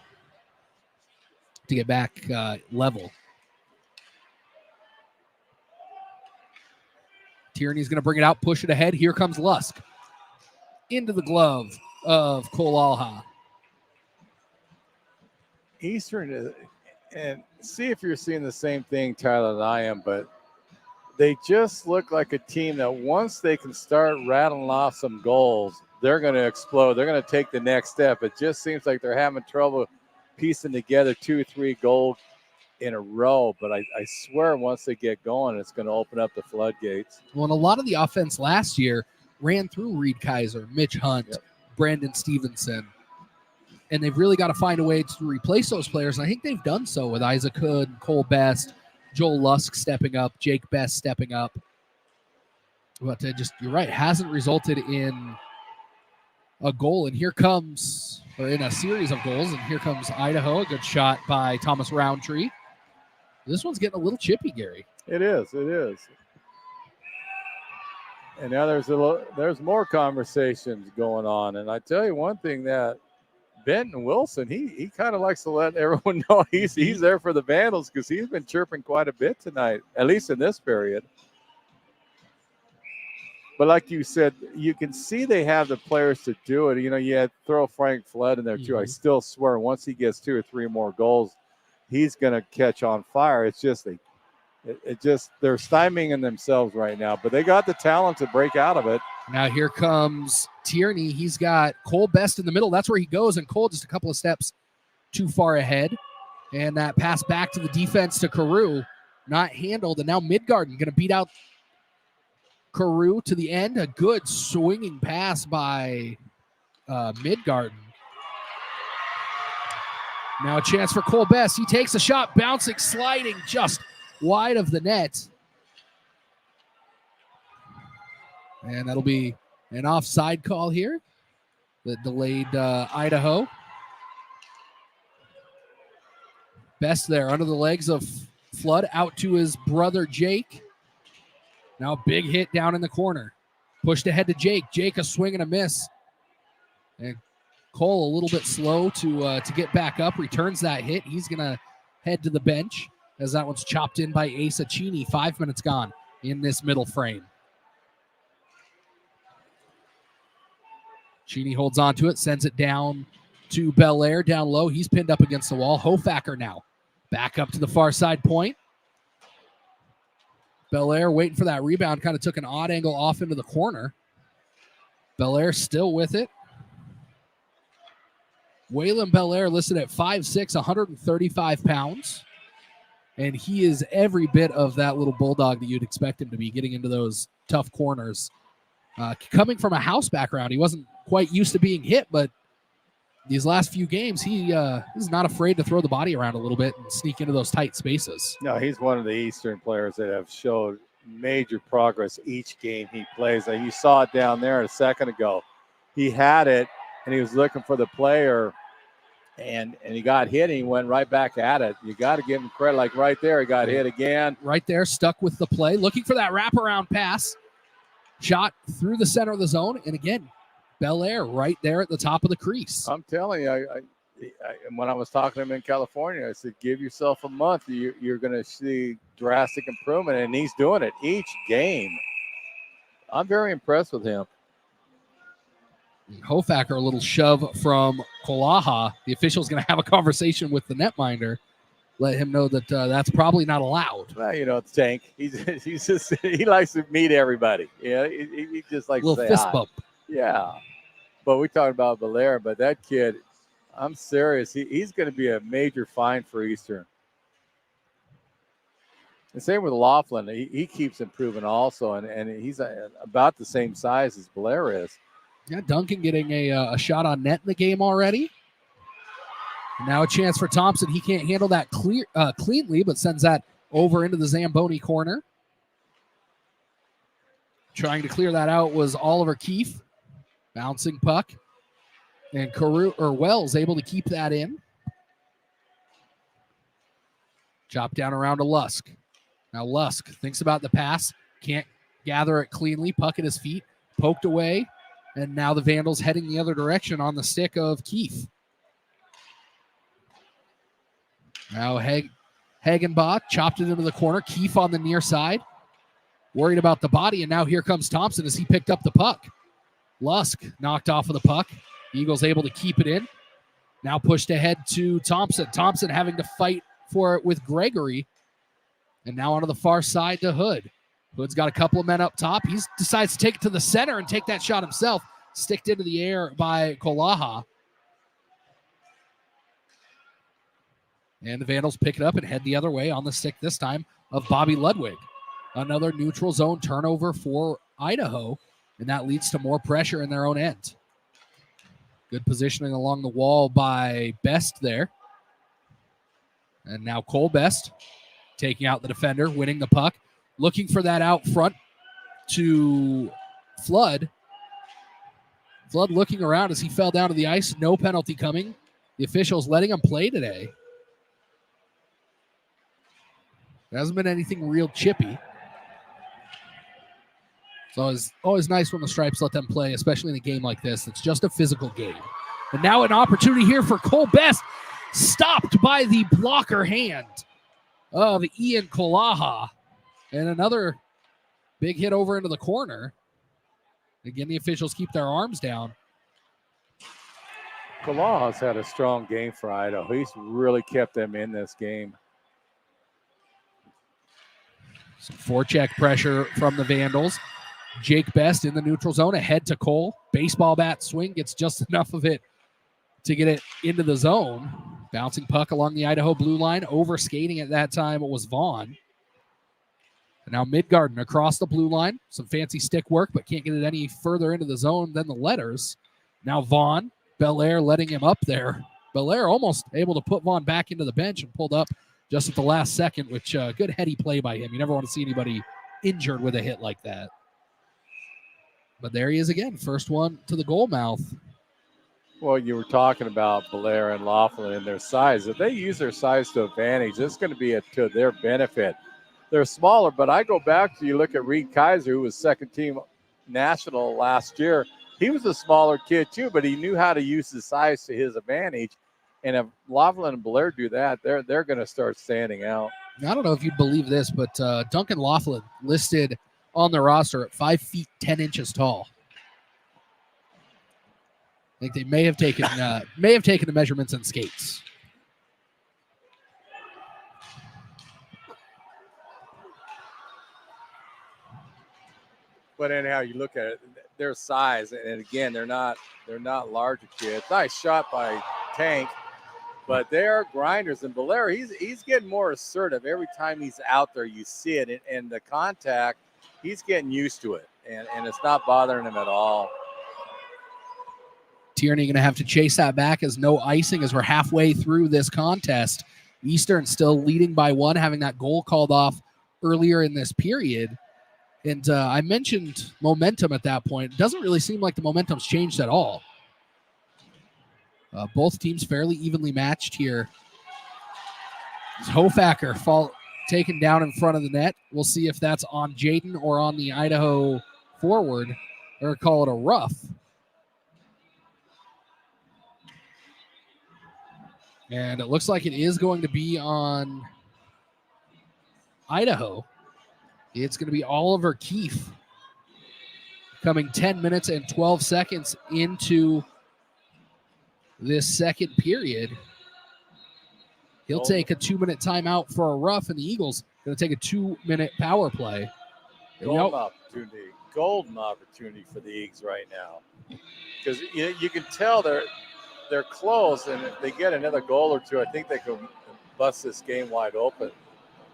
to get back level. Tierney's going to bring it out, push it ahead. Here comes Lusk. Into the glove of Cole Alha. Eastern is, and see if you're seeing the same thing, Tyler, that I am, but they just look like a team that once they can start rattling off some goals, they're going to explode. They're going to take the next step. It just seems like they're having trouble piecing together 2 or 3 goals in a row, but I swear once they get going, it's going to open up the floodgates. Well, and a lot of the offense last year ran through Reed Kaiser, Mitch Hunt, Brandon Stevenson, and they've really got to find a way to replace those players, and I think they've done so with Isaac Hood, Cole Best, Joel Lusk stepping up, Jake Best stepping up. But you're right, hasn't resulted in a goal, and here comes, or in a series of goals, and here comes Idaho, a good shot by Thomas Roundtree. This one's getting a little chippy, Gary. It is. And now there's more conversations going on. And I tell you one thing, that Benton Wilson, he kind of likes to let everyone know he's there for the Vandals, because he's been chirping quite a bit tonight, at least in this period. But like you said, you can see they have the players to do it. You had throw Frank Flood in there too. I still swear once he gets 2 or 3 more goals, he's going to catch on fire. It's just they're stymieing themselves right now, but they got the talent to break out of it. Now here comes Tierney. He's got Cole Best in the middle. That's where he goes, and Cole just a couple of steps too far ahead. And that pass back to the defense to Carew, not handled. And now Midgarden going to beat out Carew to the end. A good swinging pass by Midgarden. Now a chance for Cole Best. He takes a shot, bouncing, sliding just wide of the net. And that'll be an offside call here that delayed Idaho. Best there under the legs of Flood, out to his brother Jake. Now a big hit down in the corner. Pushed ahead to Jake. Jake a swing and a miss. And Cole a little bit slow to get back up. Returns that hit. He's going to head to the bench as that one's chopped in by Asa Cheney. 5 minutes gone in this middle frame. Cheney holds on to it, sends it down to Belair down low. He's pinned up against the wall. Hofacker now back up to the far side point. Belair waiting for that rebound, kind of took an odd angle off into the corner. Belair still with it. Waylon Belair listed at 5'6", 135 pounds. And he is every bit of that little bulldog that you'd expect him to be, getting into those tough corners. Coming from a house background, he wasn't quite used to being hit, but these last few games, he is not afraid to throw the body around a little bit and sneak into those tight spaces. No, he's one of the Eastern players that have showed major progress each game he plays. You saw it down there a second ago. He had it, and he was looking for the player, and he got hit, and he went right back at it. You got to give him credit. Like right there, he got hit again. Right there, stuck with the play, looking for that wraparound pass. Shot through the center of the zone, and again, Belair right there at the top of the crease. I'm telling you, And when I was talking to him in California, I said, give yourself a month. You're going to see drastic improvement, and he's doing it each game. I'm very impressed with him. Hofacker, a little shove from Kolaha. The official's going to have a conversation with the netminder, let him know that that's probably not allowed. Well, it's Tank. He's just he likes to meet everybody. Yeah, he just likes a little to say fist hi. bump. Yeah, but we talked about Belair, but that kid, I'm serious. He's going to be a major find for Eastern. The same with Laughlin. He keeps improving also, and he's about the same size as Blair is. Yeah, Duncan getting a shot on net in the game already. And now a chance for Thompson. He can't handle that cleanly, but sends that over into the Zamboni corner. Trying to clear that out was Oliver Keefe. Bouncing puck. And Wells able to keep that in. Chop down around to Lusk. Now Lusk thinks about the pass. Can't gather it cleanly. Puck at his feet. Poked away. And now the Vandals heading the other direction on the stick of Keefe. Now Hagenbach chopped it into the corner. Keefe on the near side. Worried about the body. And now here comes Thompson as he picked up the puck. Lusk knocked off of the puck. Eagles able to keep it in. Now pushed ahead to Thompson. Thompson having to fight for it with Gregory. And now onto the far side to Hood. Hood's got a couple of men up top. He decides to take it to the center and take that shot himself. Sticked into the air by Kolaha. And the Vandals pick it up and head the other way on the stick this time of Bobby Ludwig. Another neutral zone turnover for Idaho. And that leads to more pressure in their own end. Good positioning along the wall by Best there. And now Cole Best taking out the defender, winning the puck. Looking for that out front to Flood. Flood looking around as he fell down to the ice. No penalty coming. The officials letting him play today. There hasn't been anything real chippy. It's always nice when the Stripes let them play, especially in a game like this. It's just a physical game. And now an opportunity here for Cole Best. Stopped by the blocker hand of Ian Kolaha. And another big hit over into the corner. Again, the officials keep their arms down. Kolaha's had a strong game for Idaho. He's really kept them in this game. Some forecheck pressure from the Vandals. Jake Best in the neutral zone, ahead to Cole. Baseball bat swing, gets just enough of it to get it into the zone. Bouncing puck along the Idaho blue line. Over skating at that time, it was Vaughn. And now Midgarden across the blue line. Some fancy stick work, but can't get it any further into the zone than the letters. Now Vaughn, Belair letting him up there. Belair almost able to put Vaughn back into the bench and pulled up just at the last second, which good heady play by him. You never want to see anybody injured with a hit like that. But there he is again. First one to the goal mouth. Well, you were talking about Belair and Laughlin and their size. If they use their size to advantage, it's going to be to their benefit. They're smaller, but I go back to you look at Reed Kaiser, who was second team national last year. He was a smaller kid too, but he knew how to use his size to his advantage. And if Laughlin and Belair do that, they're going to start standing out. I don't know if you believe this, but Duncan Laughlin listed on the roster at 5 feet 10 inches tall. I think they may have taken the measurements in skates. But anyhow, you look at it, their size, and again, they're not larger kids. Nice shot by Tank, but they're grinders. And Belair, he's getting more assertive every time he's out there. You see it, and the contact, he's getting used to it, and it's not bothering him at all. Tierney going to have to chase that back as no icing as we're halfway through this contest. Eastern still leading by one, having that goal called off earlier in this period. And I mentioned momentum at that point. It doesn't really seem like the momentum's changed at all. Both teams fairly evenly matched here. Hofacker taken down in front of the net. We'll see if that's on Jaden or on the Idaho forward, or call it a rough. And it looks like it is going to be on Idaho. It's going to be Oliver Keefe coming 10 minutes and 12 seconds into this second period. He'll take a 2-minute timeout for a rough, and the Eagles going to take a 2-minute power play. Golden opportunity for the Eagles right now, because you can tell they're close, and if they get another goal or two, I think they can bust this game wide open,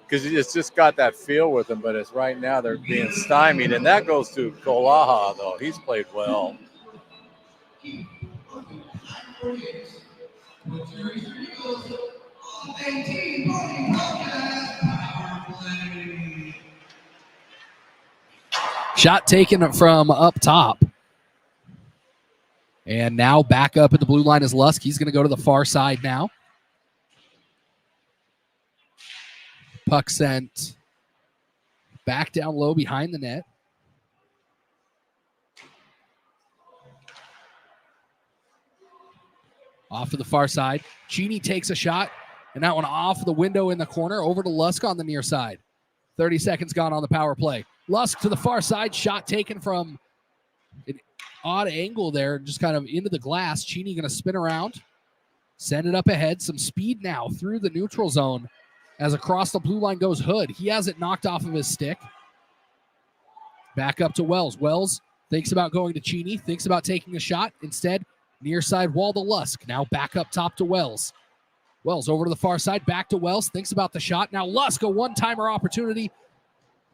because it's just got that feel with them. But it's right now they're being stymied, and that goes to Kolaha, though. He's played well. Shot taken from up top. And now back up at the blue line is Lusk. He's going to go to the far side now. Puck sent back down low behind the net. Off to the far side. Cheney takes a shot, and that one off the window in the corner over to Lusk on the near side. 30 seconds gone on the power play. Lusk to the far side. Shot taken from an odd angle there, just kind of into the glass. Cheney going to spin around, send it up ahead. Some speed now through the neutral zone as across the blue line goes Hood. He has it knocked off of his stick. Back up to Wells. Wells thinks about going to Cheney, thinks about taking a shot. Instead, near side wall to Lusk. Now back up top to Wells. Wells over to the far side, back to Wells, thinks about the shot. Now Lusk, a one-timer opportunity.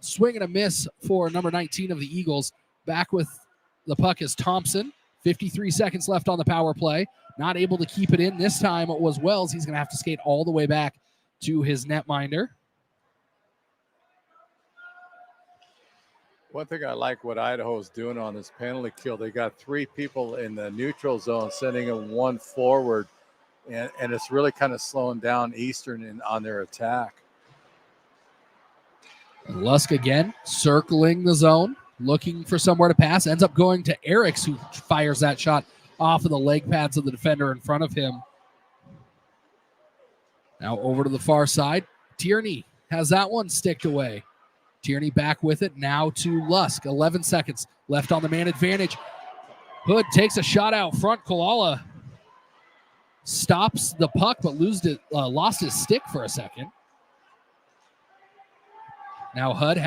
Swing and a miss for number 19 of the Eagles. Back with the puck is Thompson. 53 seconds left on the power play. Not able to keep it in. This time it was Wells. He's going to have to skate all the way back to his netminder. One thing I like what Idaho's doing on this penalty kill, they got 3 people in the neutral zone, sending them 1 forward, and it's really kind of slowing down Eastern on their attack. Lusk again, circling the zone, looking for somewhere to pass, ends up going to Eriks, who fires that shot off of the leg pads of the defender in front of him. Now over to the far side. Tierney has that one sticked away. Tierney back with it, now to Lusk. 11 seconds left on the man advantage. Hood takes a shot out front. Kolala stops the puck, but lost his stick for a second. Now Hood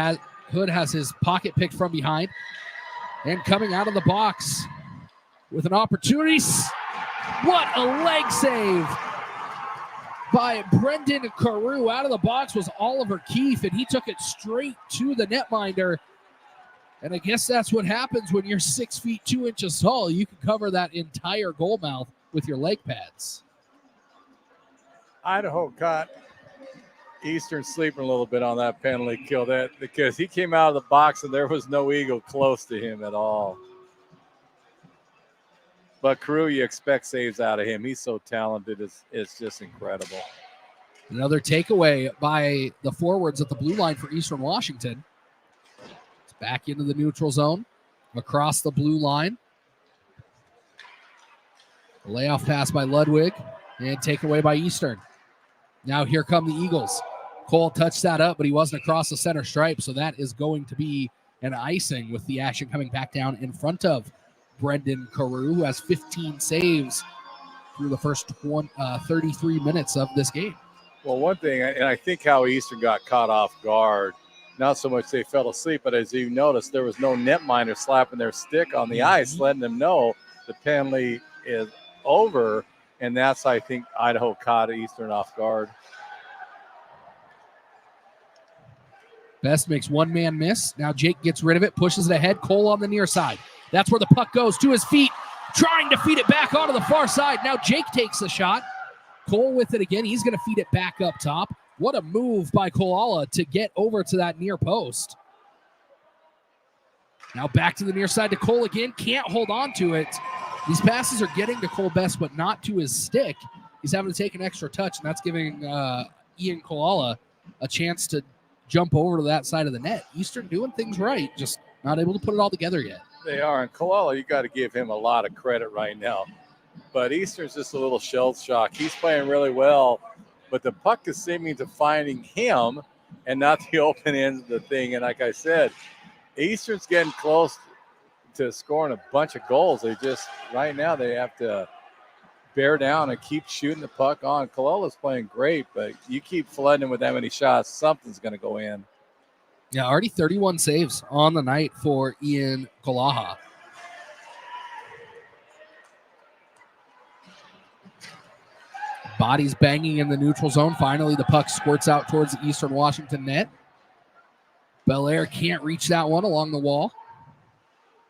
has his pocket picked from behind. And coming out of the box with an opportunity. What a leg save by Brendan Carew. Out of the box was Oliver Keefe, and he took it straight to the netminder. And I guess that's what happens when you're 6 feet 2 inches tall. You can cover that entire goal mouth with your leg pads. Idaho caught Eastern sleeping a little bit on that penalty kill, because he came out of the box and there was no Eagle close to him at all. But Carew, you expect saves out of him. He's so talented. It's just incredible. Another takeaway by the forwards at the blue line for Eastern Washington. It's back into the neutral zone, across the blue line. A layoff pass by Ludwig, and takeaway by Eastern. Now here come the Eagles. Cole touched that up, but he wasn't across the center stripe, so that is going to be an icing, with the action coming back down in front of Brendan Carew, who has 15 saves through the first 33 minutes of this game. Well, one thing, and I think how Eastern got caught off guard, not so much they fell asleep, but as you noticed, there was no netminder slapping their stick on the ice, letting them know the penalty is over, and that's, I think, Idaho caught Eastern off guard. Best makes one man miss. Now Jake gets rid of it, pushes it ahead. Cole on the near side. That's where the puck goes, to his feet, trying to feed it back onto the far side. Now Jake takes the shot. Cole with it again. He's going to feed it back up top. What a move by Kolala to get over to that near post. Now back to the near side to Cole again. Can't hold on to it. These passes are getting to Cole Best, but not to his stick. He's having to take an extra touch, and that's giving Ian Kolala a chance to jump over to that side of the net. Eastern doing things right, just not able to put it all together yet. They are, and Kolala, you got to give him a lot of credit right now. but Eastern's just a little shell shock. He's playing really well, but the puck is seeming to finding him and not the open end of the thing. And like I said, Eastern's getting close to scoring a bunch of goals. They just, right now, they have to bear down and keep shooting the puck on. Kalola's playing great, but you keep flooding with that many shots, something's going to go in. Yeah, already 31 saves on the night for Ian Kalaha. Bodies banging in the neutral zone. Finally, the puck squirts out towards the Eastern Washington net. Belair can't reach that one along the wall.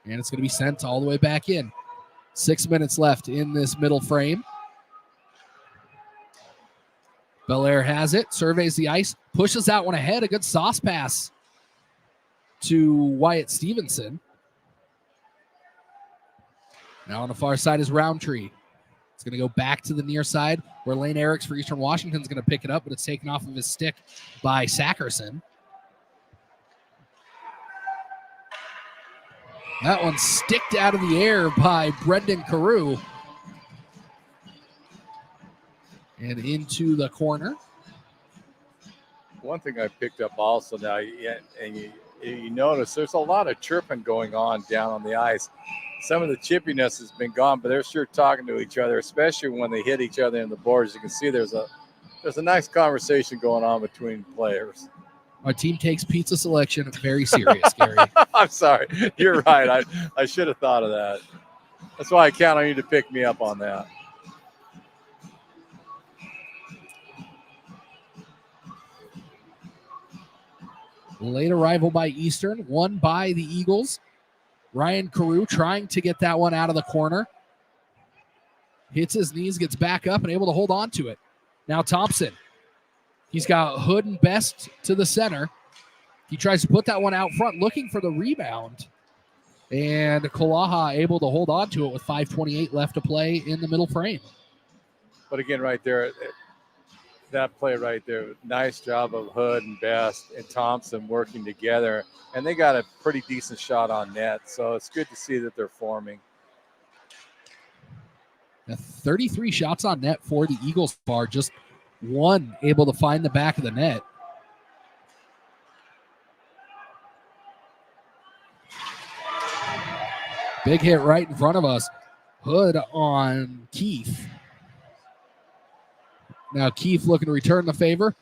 And it's going to be sent all the way back in. 6 minutes left in this middle frame. Belair has it, surveys the ice, pushes that one ahead. A good sauce pass to Wyatt Stevenson. Now on the far side is Roundtree. It's going to go back to the near side where Lane Eriks for Eastern Washington is going to pick it up, but it's taken off of his stick by Sackerson. That one sticked out of the air by Brendan Carew. And into the corner. One thing I picked up also now, and you notice there's a lot of chirping going on down on the ice. Some of the chippiness has been gone, but they're sure talking to each other, especially when they hit each other in the boards. You can see there's a nice conversation going on between players. Our team takes pizza selection very serious, Gary. I'm sorry. You're right. I should have thought of that. That's why I count on you to pick me up on that. Late arrival by Eastern, won by the Eagles. Ryan Carew trying to get that one out of the corner. Hits his knees, gets back up, and able to hold on to it. Now Thompson. He's got Hood and Best to the center. He tries to put that one out front, looking for the rebound. And Kalaha able to hold on to it with 5:28 left to play in the middle frame. But again, right there, that play right there, nice job of Hood and Best and Thompson working together. And they got a pretty decent shot on net. So it's good to see that they're forming. 33 shots on net for the Eagles bar, just one able to find the back of the net. Big hit right in front of us. Hood on Keith. Now Keith looking to return the favor.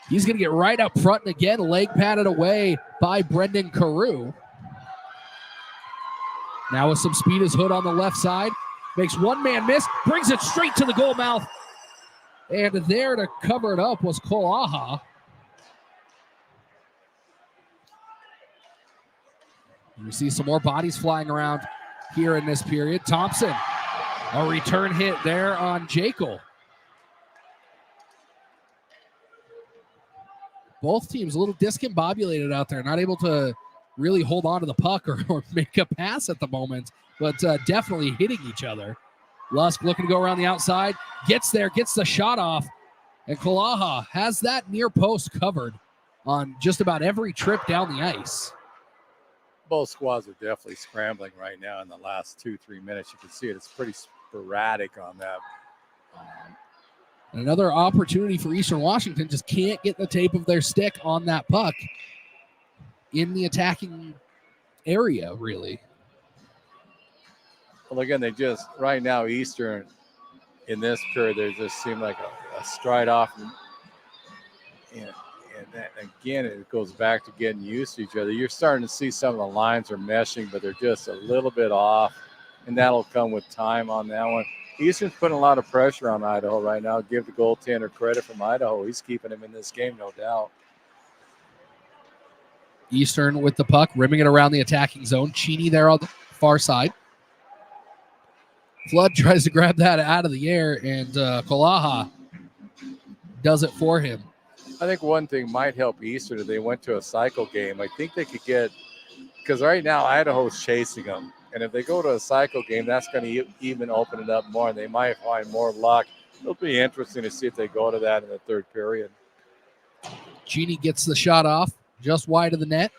He's going to get right up front, and again, leg patted away by Brendan Carew. Now with some speed is Hood on the left side. Makes one man miss, brings it straight to the goal mouth. And there to cover it up was Kalaha. We see some more bodies flying around here in this period. Thompson, a return hit there on Jekyll. Both teams a little discombobulated out there, not able to really hold on to the puck or make a pass at the moment, but definitely hitting each other. Lusk looking to go around the outside, gets there, gets the shot off, and Kalaha has that near post covered on just about every trip down the ice. Both squads are definitely scrambling right now in the last 2-3 minutes. You can see it. It's pretty sporadic on that. Another opportunity for Eastern Washington, just can't get the tape of their stick on that puck in the attacking area, really. Well, again, they just, right now, Eastern, in this period, they just seem like a stride off. And that, again, it goes back to getting used to each other. You're starting to see some of the lines are meshing, but they're just a little bit off, and that'll come with time on that one. Eastern's putting a lot of pressure on Idaho right now. Give the goaltender credit from Idaho. He's keeping him in this game, no doubt. Eastern with the puck, rimming it around the attacking zone. Cheney there on the far side. Flood tries to grab that out of the air, and Kalaha does it for him. I think one thing might help Eastern if they went to a cycle game. I think they could get, because right now Idaho's chasing them. And if they go to a cycle game, that's going to even open it up more, and they might find more luck. It'll be interesting to see if they go to that in the third period. Cheney gets the shot off, just wide of the net.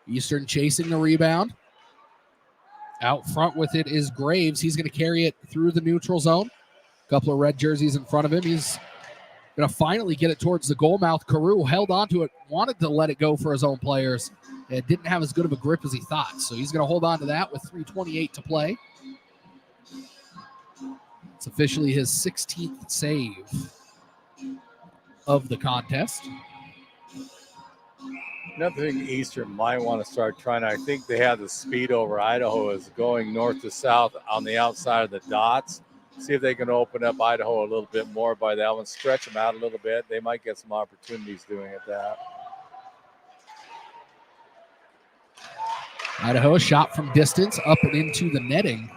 Eastern chasing the rebound. Out front with it is Graves. He's going to carry it through the neutral zone. A couple of red jerseys in front of him. He's going to finally get it towards the goal mouth. Carew held on to it, wanted to let it go for his own players, and didn't have as good of a grip as he thought. So he's going to hold on to that with 3:28 to play. It's officially his 16th save of the contest. Another thing Eastern might want to start trying, I think they have the speed over Idaho is going north to south on the outside of the dots. See if they can open up Idaho a little bit more by that one, stretch them out a little bit. They might get some opportunities doing it that. Idaho, a shot from distance, up and into the netting.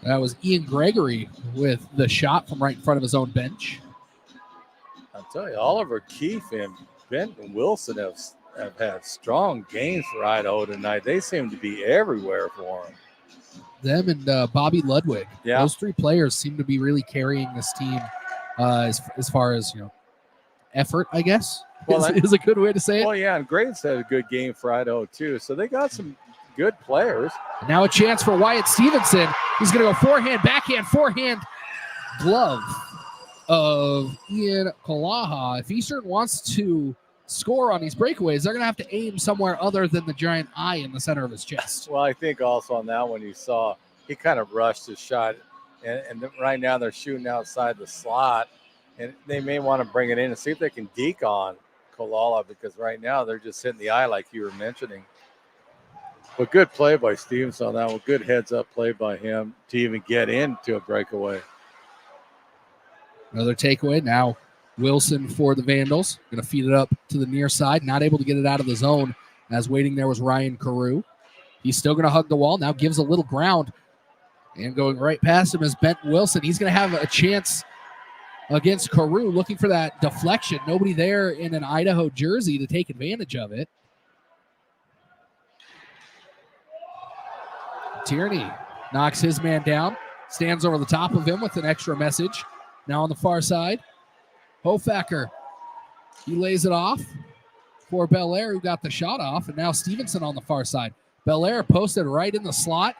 That was Ian Gregory with the shot from right in front of his own bench. I'll tell you, Oliver Keefe and Benton Wilson have had strong games for Idaho tonight. They seem to be everywhere for them. Them and Bobby Ludwig. Yeah. Those three players seem to be really carrying this team as far as, effort, I guess, Well, is a good way to say it. Well, yeah, and Graves had a good game for Idaho, too. So they got some good players. Now a chance for Wyatt Stevenson. He's going to go forehand, backhand, forehand, glove of Ian Kalaha. If Eastern wants to score on these breakaways, they're going to have to aim somewhere other than the giant eye in the center of his chest. Well, I think also on that one you saw he kind of rushed his shot, and right now they're shooting outside the slot, and they may want to bring it in and see if they can deke on Kalala, because right now they're just hitting the eye like you were mentioning. But good play by Stevenson on that one. Good heads-up play by him to even get into a breakaway. Another takeaway. Now Wilson for the Vandals. Going to feed it up to the near side. Not able to get it out of the zone, as waiting there was Ryan Carew. He's still going to hug the wall. Now gives a little ground. And going right past him is Benton Wilson. He's going to have a chance against Carew, looking for that deflection. Nobody there in an Idaho jersey to take advantage of it. Tierney knocks his man down. Stands over the top of him with an extra message. Now on the far side, Hofacker. He lays it off for Belair, who got the shot off, and now Stevenson on the far side. Belair posted right in the slot.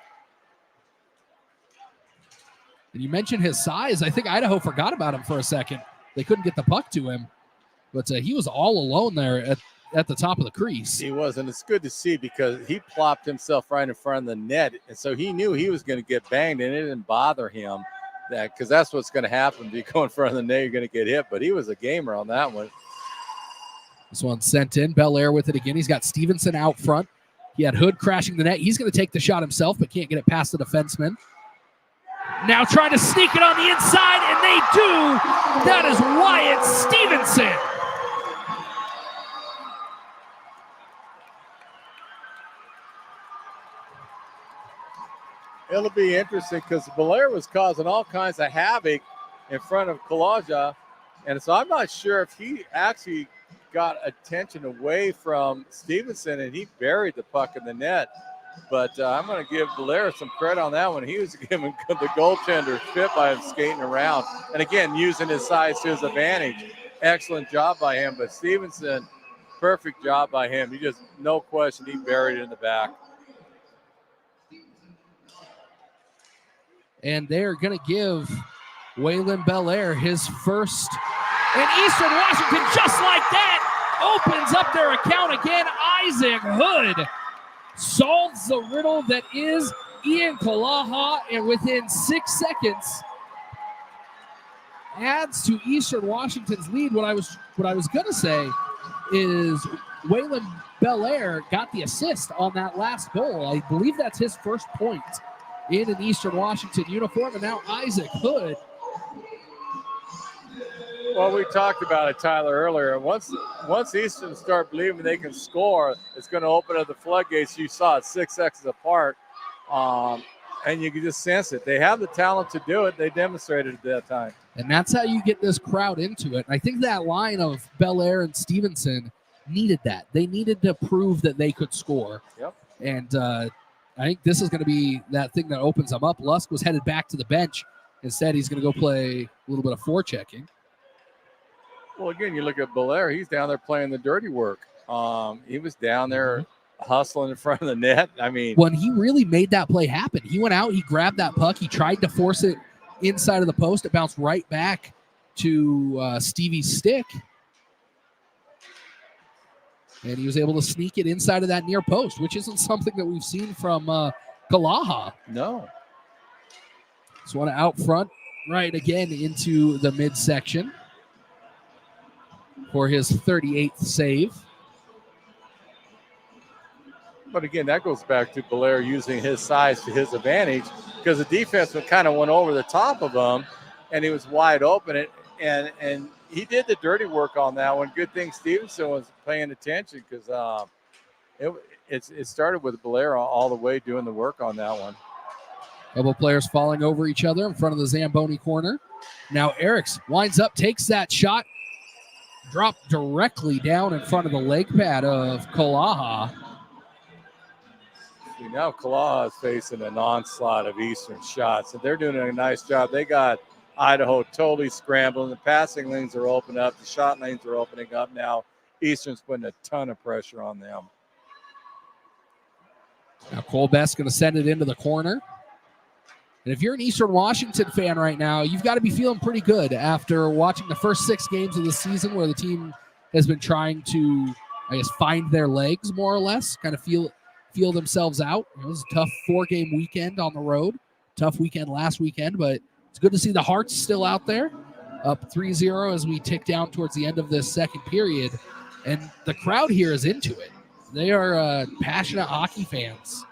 And you mentioned his size. I think Idaho forgot about him for a second. They couldn't get the puck to him. But he was all alone there at the top of the crease. He was, and it's good to see because he plopped himself right in front of the net, and so he knew he was going to get banged, and it didn't bother him. Because that's what's going to happen. If you go in front of the net, you're going to get hit. But he was a gamer on that one. This one's sent in. Belair with it again. He's got Stevenson out front. He had Hood crashing the net. He's going to take the shot himself, but can't get it past the defenseman. Now trying to sneak it on the inside, and they do. That is Wyatt Stevenson. It'll be interesting because Belair was causing all kinds of havoc in front of Kalaja. And so I'm not sure if he actually got attention away from Stevenson and he buried the puck in the net. But I'm going to give Belair some credit on that one. He was giving the goaltender fit by him skating around. And again, using his size to his advantage. Excellent job by him. But Stevenson, perfect job by him. He just, no question, he buried it in the back. And they're going to give Waylon Belair his first. And Eastern Washington, just like that, opens up their account again. Isaac Hood solves the riddle that is Ian Kalaha, and within 6 seconds adds to Eastern Washington's lead. What I was going to say is Waylon Belair got the assist on that last goal. I believe that's his first point in an Eastern Washington uniform, and now Isaac Hood. Well, we talked about it, Tyler, earlier. Once Eastern start believing they can score, it's going to open up the floodgates. You saw it 6 seconds apart, and you can just sense it. They have the talent to do it. They demonstrated at that time. And that's how you get this crowd into it. And I think that line of Belair and Stevenson needed that. They needed to prove that they could score. Yep. And I think this is going to be that thing that opens them up. Lusk was headed back to the bench. Instead, he's going to go play a little bit of forechecking. Well, again, you look at Belair. He's down there playing the dirty work. He was down there hustling in front of the net. I mean, when he really made that play happen. He went out, he grabbed that puck, he tried to force it inside of the post. It bounced right back to Stevie's stick. And he was able to sneak it inside of that near post, which isn't something that we've seen from Kalaha. no. So one out front, right again into the midsection for his 38th save. But again, that goes back to Belair using his size to his advantage because the defense kind of went over the top of him, and he was wide open. And he did the dirty work on that one. Good thing Stevenson was paying attention because it started with Belair all the way doing the work on that one. Couple players falling over each other in front of the Zamboni corner. Now Eriks winds up, takes that shot, dropped directly down in front of the leg pad of Kalaha. See, now Kalaha is facing an onslaught of Eastern shots, and they're doing a nice job. They got Idaho totally scrambling. The passing lanes are open up. The shot lanes are opening up now. Eastern's putting a ton of pressure on them. Now Colbest's going to send it into the corner. And if you're an Eastern Washington fan right now, you've got to be feeling pretty good after watching the first 6 games of the season where the team has been trying to, I guess, find their legs more or less, kind of feel themselves out. It was a tough 4-game weekend on the road. Tough weekend last weekend, but it's good to see the Hearts still out there, up 3-0 as we tick down towards the end of this second period. And the crowd here is into it. They are passionate hockey fans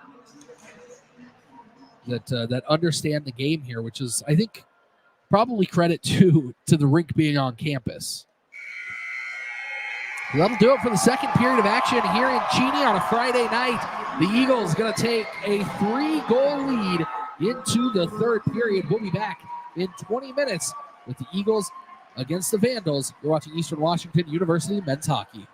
that understand the game here, which is, I think, probably credit to the rink being on campus. That'll do it for the second period of action here in Cheney on a Friday night. The Eagles going to take a 3-goal lead into the third period. We'll be back in 20 minutes with the Eagles against the Vandals. You're watching Eastern Washington University men's hockey.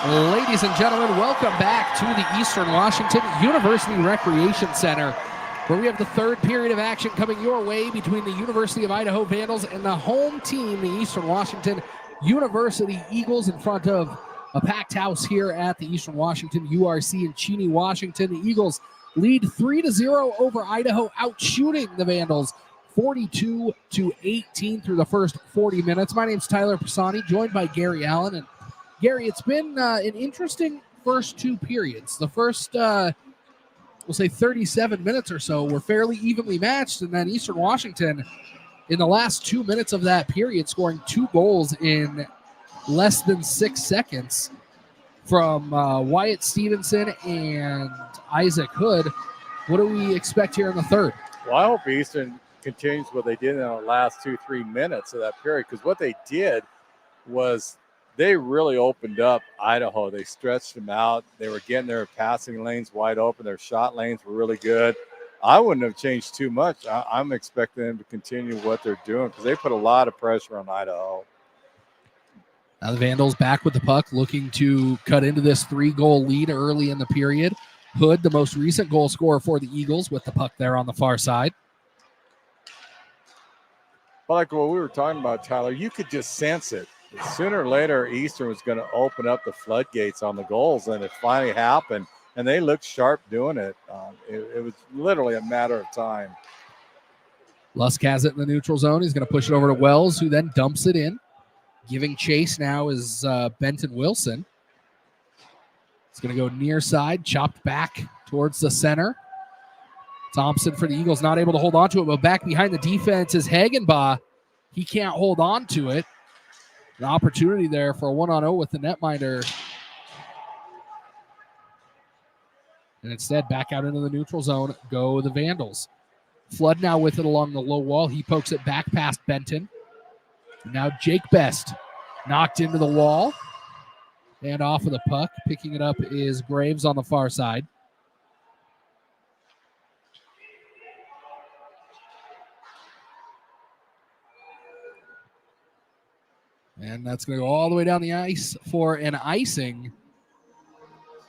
Ladies and gentlemen, welcome back to the Eastern Washington University Recreation Center, where we have the third period of action coming your way between the University of Idaho Vandals and the home team, the Eastern Washington University Eagles, in front of a packed house here at the Eastern Washington URC in Cheney, Washington. The Eagles lead 3-0 over Idaho, outshooting the Vandals 42-18 through the first 40 minutes. My name's Tyler Pisani, joined by Gary Allen. And Gary, it's been an interesting first two periods. The first, we'll say 37 minutes or so were fairly evenly matched, and then Eastern Washington, in the last 2 minutes of that period, scoring 2 goals in less than 6 seconds from Wyatt Stevenson and Isaac Hood. What do we expect here in the third? Well, I hope Eastern continues what they did in the last 2-3 minutes of that period, because what they did was they really opened up Idaho. They stretched them out. They were getting their passing lanes wide open. Their shot lanes were really good. I wouldn't have changed too much. I'm expecting them to continue what they're doing because they put a lot of pressure on Idaho. Now the Vandals back with the puck, looking to cut into this 3-goal lead early in the period. Hood, the most recent goal scorer for the Eagles, with the puck there on the far side. But like what we were talking about, Tyler, you could just sense it. Sooner or later, Eastern was going to open up the floodgates on the goals, and it finally happened. And they looked sharp doing it. It was literally a matter of time. Lusk has it in the neutral zone. He's going to push it over to Wells, who then dumps it in. Giving chase now is Benton Wilson. It's going to go near side, chopped back towards the center. Thompson for the Eagles, not able to hold on to it, but back behind the defense is Hagenbaugh. He can't hold on to it. An opportunity there for a 1-on-0 with the netminder. And instead, back out into the neutral zone go the Vandals. Flood now with it along the low wall. He pokes it back past Benton. And now Jake Best knocked into the wall. And off of the puck. Picking it up is Graves on the far side. And that's going to go all the way down the ice for an icing.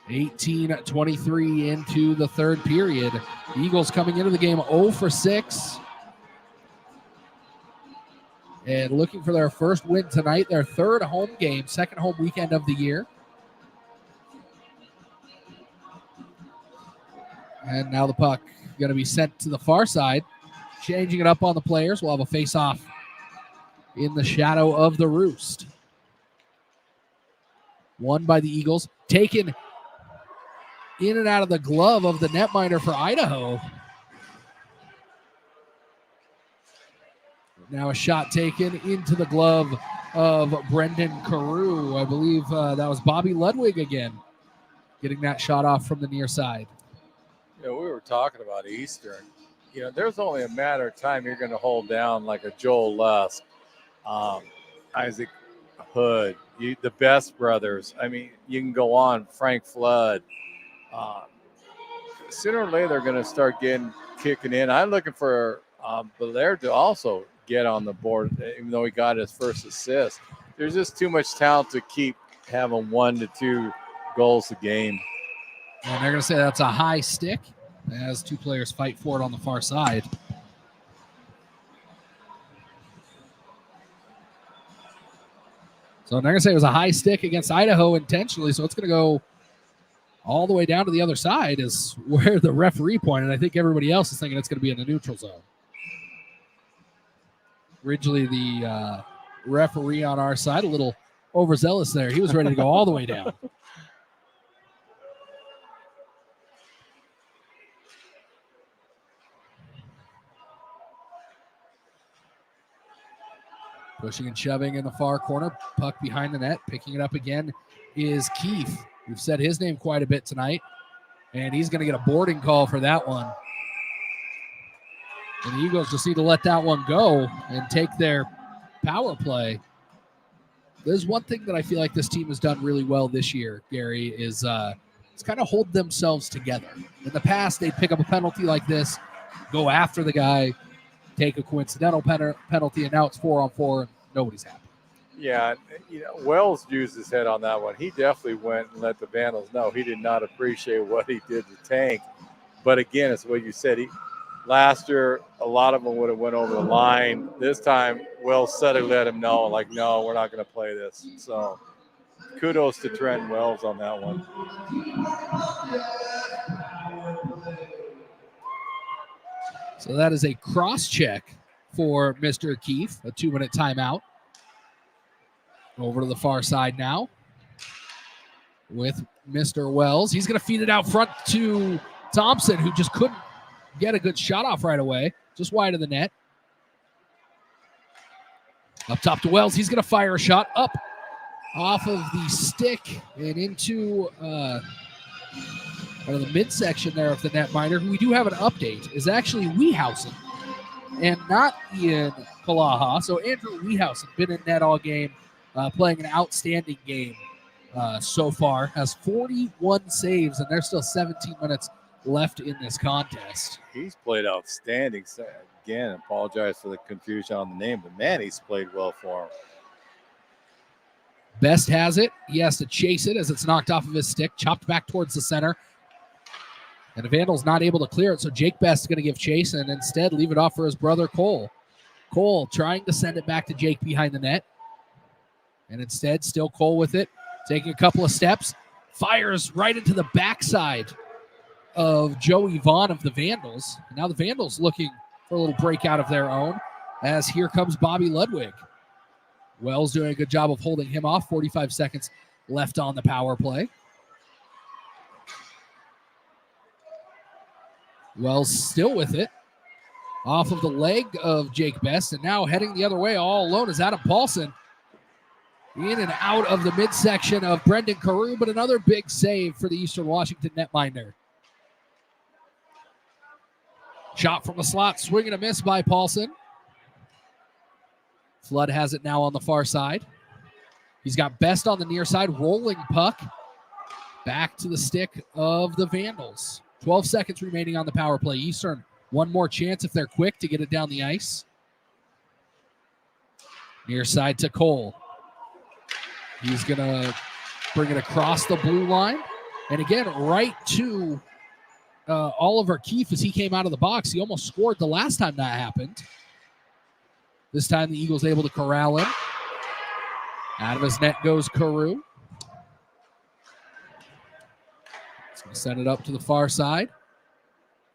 18-23 into the third period. The Eagles coming into the game 0 for 6. And looking for their first win tonight, their third home game, second home weekend of the year. And now the puck going to be sent to the far side. Changing it up on the players. We'll have a face-off in the shadow of the roost. Won by the Eagles. Taken in and out of the glove of the netminder for Idaho. Now a shot taken into the glove of Brendan Carew. I believe that was Bobby Ludwig again, getting that shot off from the near side. We were talking about Eastern. There's only a matter of time you're going to hold down like a Joel Lusk, Isaac Hood, the Best brothers. I mean, you can go on, Frank Flood. Sooner or later, they're going to start kicking in. I'm looking for Belair to also get on the board, even though he got his first assist. There's just too much talent to keep having 1 to 2 goals a game. And they're going to say that's a high stick as two players fight for it on the far side. So they're going to say it was a high stick against Idaho intentionally, so it's going to go all the way down to the other side is where the referee pointed. I think everybody else is thinking it's going to be in the neutral zone. Originally, the referee on our side, a little overzealous there. He was ready to go all the way down. Pushing and shoving in the far corner. Puck behind the net. Picking it up again is Keith. We've said his name quite a bit tonight. And he's going to get a boarding call for that one. And the Eagles just need to let that one go and take their power play. There's one thing that I feel like this team has done really well this year, Gary, is it's kind of hold themselves together. In the past, they'd pick up a penalty like this, go after the guy, take a coincidental penalty, and now it's 4-on-4, and nobody's happy. Yeah, Wells used his head on that one. He definitely went and let the Vandals know he did not appreciate what he did to Tank. But again, it's what you said. Last year, a lot of them would have went over the line. This time, Wells suddenly let him know, like, no, we're not going to play this. So kudos to Trent Wells on that one. So that is a cross check for Mr. Keefe, a 2-minute timeout. Over to the far side now with Mr. Wells. He's going to feed it out front to Thompson, who just couldn't get a good shot off right away, just wide of the net. Up top to Wells. He's going to fire a shot up off of the stick and into the midsection there of the netminder, who we do have an update, is actually Wiehausen and not Ian Kalaha. So Andrew Wiehausen been in net all game, playing an outstanding game so far, has 41 saves, and there's still 17 minutes left in this contest. He's played outstanding. Again, apologize for the confusion on the name, but man, he's played well for him. Best has it. He has to chase it as it's knocked off of his stick, chopped back towards the center. And the Vandal's not able to clear it, so Jake Best is going to give chase and instead leave it off for his brother Cole. Cole trying to send it back to Jake behind the net. And instead, still Cole with it, taking a couple of steps, fires right into the backside of Joey Vaughn of the Vandals. And now the Vandals looking for a little breakout of their own, as here comes Bobby Ludwig. Wells doing a good job of holding him off. 45 seconds left on the power play. Wells still with it. Off of the leg of Jake Best, and now heading the other way all alone is Adam Paulson. In and out of the midsection of Brendan Carew, but another big save for the Eastern Washington netminder. Shot from the slot, swing and a miss by Paulson. Flood has it now on the far side. He's got Best on the near side, rolling puck back to the stick of the Vandals. 12 seconds remaining on the power play. Eastern, one more chance if they're quick to get it down the ice. Near side to Cole. He's going to bring it across the blue line. And again, right to Oliver Keefe as he came out of the box. He almost scored the last time that happened. This time the Eagles able to corral him. Out of his net goes Carew. He's going to send it up to the far side.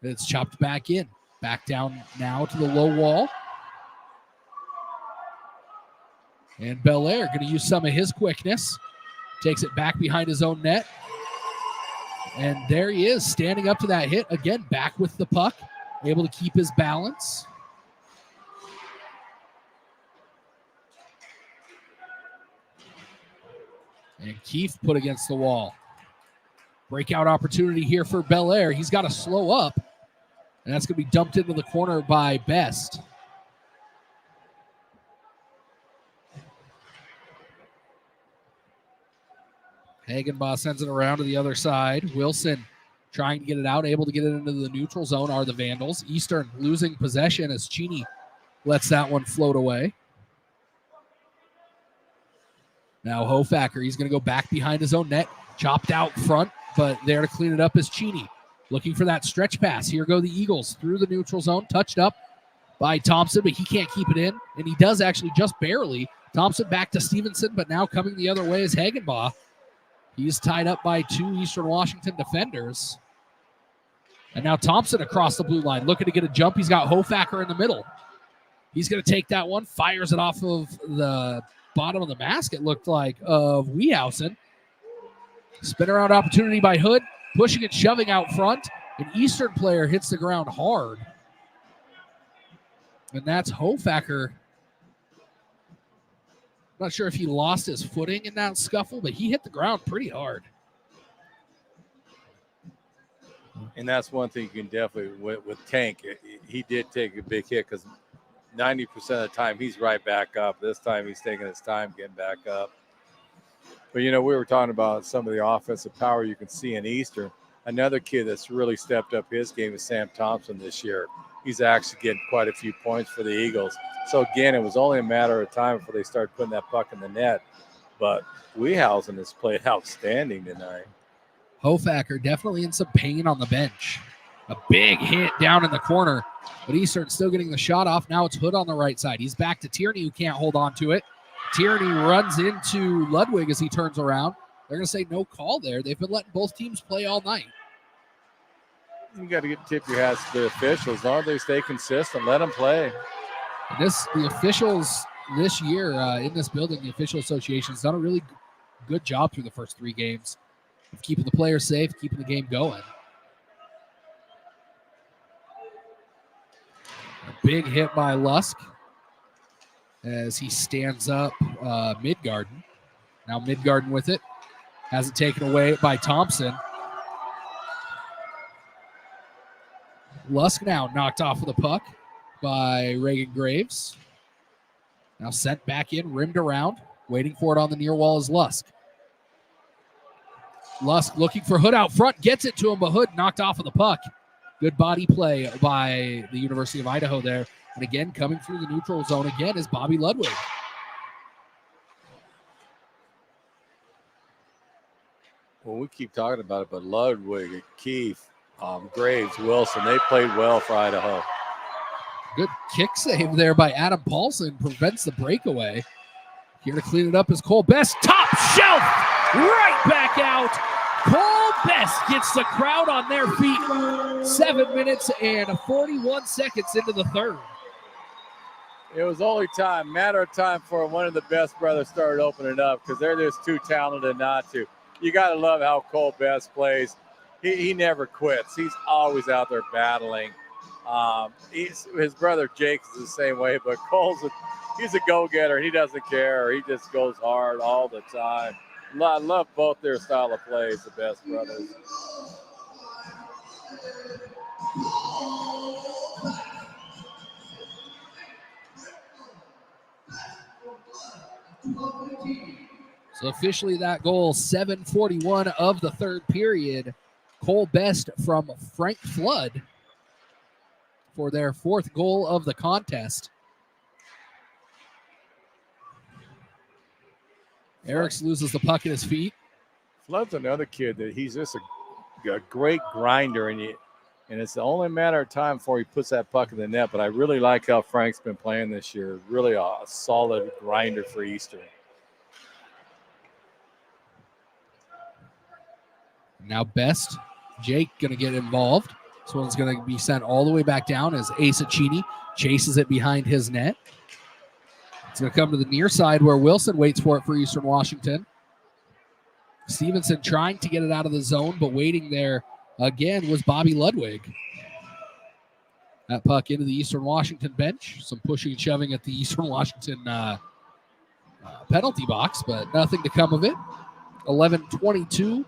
It's chopped back in. Back down now to the low wall. And Belair going to use some of his quickness. Takes it back behind his own net. And there he is, standing up to that hit. Again, back with the puck. Able to keep his balance. And Keefe put against the wall. Breakout opportunity here for Belair. He's got to slow up. And that's going to be dumped into the corner by Best. Hagenbaugh sends it around to the other side. Wilson trying to get it out, able to get it into the neutral zone are the Vandals. Eastern losing possession as Cheney lets that one float away. Now Hofacker, he's going to go back behind his own net, chopped out front, but there to clean it up is Cheney. Looking for that stretch pass. Here go the Eagles through the neutral zone, touched up by Thompson, but he can't keep it in, and he does actually just barely. Thompson back to Stevenson, but now coming the other way is Hagenbaugh. He's tied up by two Eastern Washington defenders. And now Thompson across the blue line, looking to get a jump. He's got Hofacker in the middle. He's going to take that one, fires it off of the bottom of the mask, it looked like, of Wiehausen. Spin around opportunity by Hood, pushing and shoving out front. An Eastern player hits the ground hard. And that's Hofacker. Not sure if he lost his footing in that scuffle, but he hit the ground pretty hard. And that's one thing you can definitely, with Tank, he did take a big hit because 90% of the time he's right back up. This time he's taking his time getting back up. But, we were talking about some of the offensive power you can see in Eastern. Another kid that's really stepped up his game is Sam Thompson this year. he's actually getting quite a few points for the Eagles. So, again, it was only a matter of time before they started putting that puck in the net. But Wehausen has played outstanding tonight. Hofacker definitely in some pain on the bench. A big hit down in the corner, but Eastern still getting the shot off. Now it's Hood on the right side. He's back to Tierney, who can't hold on to it. Tierney runs into Ludwig as he turns around. They're going to say no call there. They've been letting both teams play all night. You got to tip your hats to the officials. As long as they stay consistent, let them play. And the officials this year in this building, the official association has done a really good job through the first 3 games of keeping the players safe, keeping the game going. A big hit by Lusk as he stands up Midgarden. Now Midgarden with it. Has it taken away by Thompson. Lusk now knocked off with a puck by Reagan Graves. Now sent back in, rimmed around. Waiting for it on the near wall is Lusk. Lusk looking for Hood out front. Gets it to him, but Hood knocked off of the puck. Good body play by the University of Idaho there. And again, coming through the neutral zone again is Bobby Ludwig. Well, we keep talking about it, but Ludwig, Keefe, Graves, Wilson, they played well for Idaho. Good kick save there by Adam Paulson. Prevents the breakaway. Here to clean it up is Cole Best. Top shelf! Right back out. Cole Best gets the crowd on their feet. 7 minutes and 41 seconds into the third. It was only matter of time for one of the Best brothers started opening up because they're just too talented not to. You got to love how Cole Best plays. He never quits. He's always out there battling. His brother Jake is the same way, but he's a go-getter. He doesn't care. He just goes hard all the time. I love both their style of plays, the Best brothers. So officially that goal, 7:41 of the third period. Cole Best from Frank Flood for their 4th goal of the contest. Eriks loses the puck at his feet. Flood's another kid that he's just a great grinder, and it's the only matter of time before he puts that puck in the net. But I really like how Frank's been playing this year. Really a solid grinder for Eastern. Now Best, Jake going to get involved. This one's going to be sent all the way back down as ACHA chases it behind his net. It's going to come to the near side where Wilson waits for it for Eastern Washington. Stevenson trying to get it out of the zone, but waiting there again was Bobby Ludwig. That puck into the Eastern Washington bench. Some pushing and shoving at the Eastern Washington penalty box, but nothing to come of it. 11:22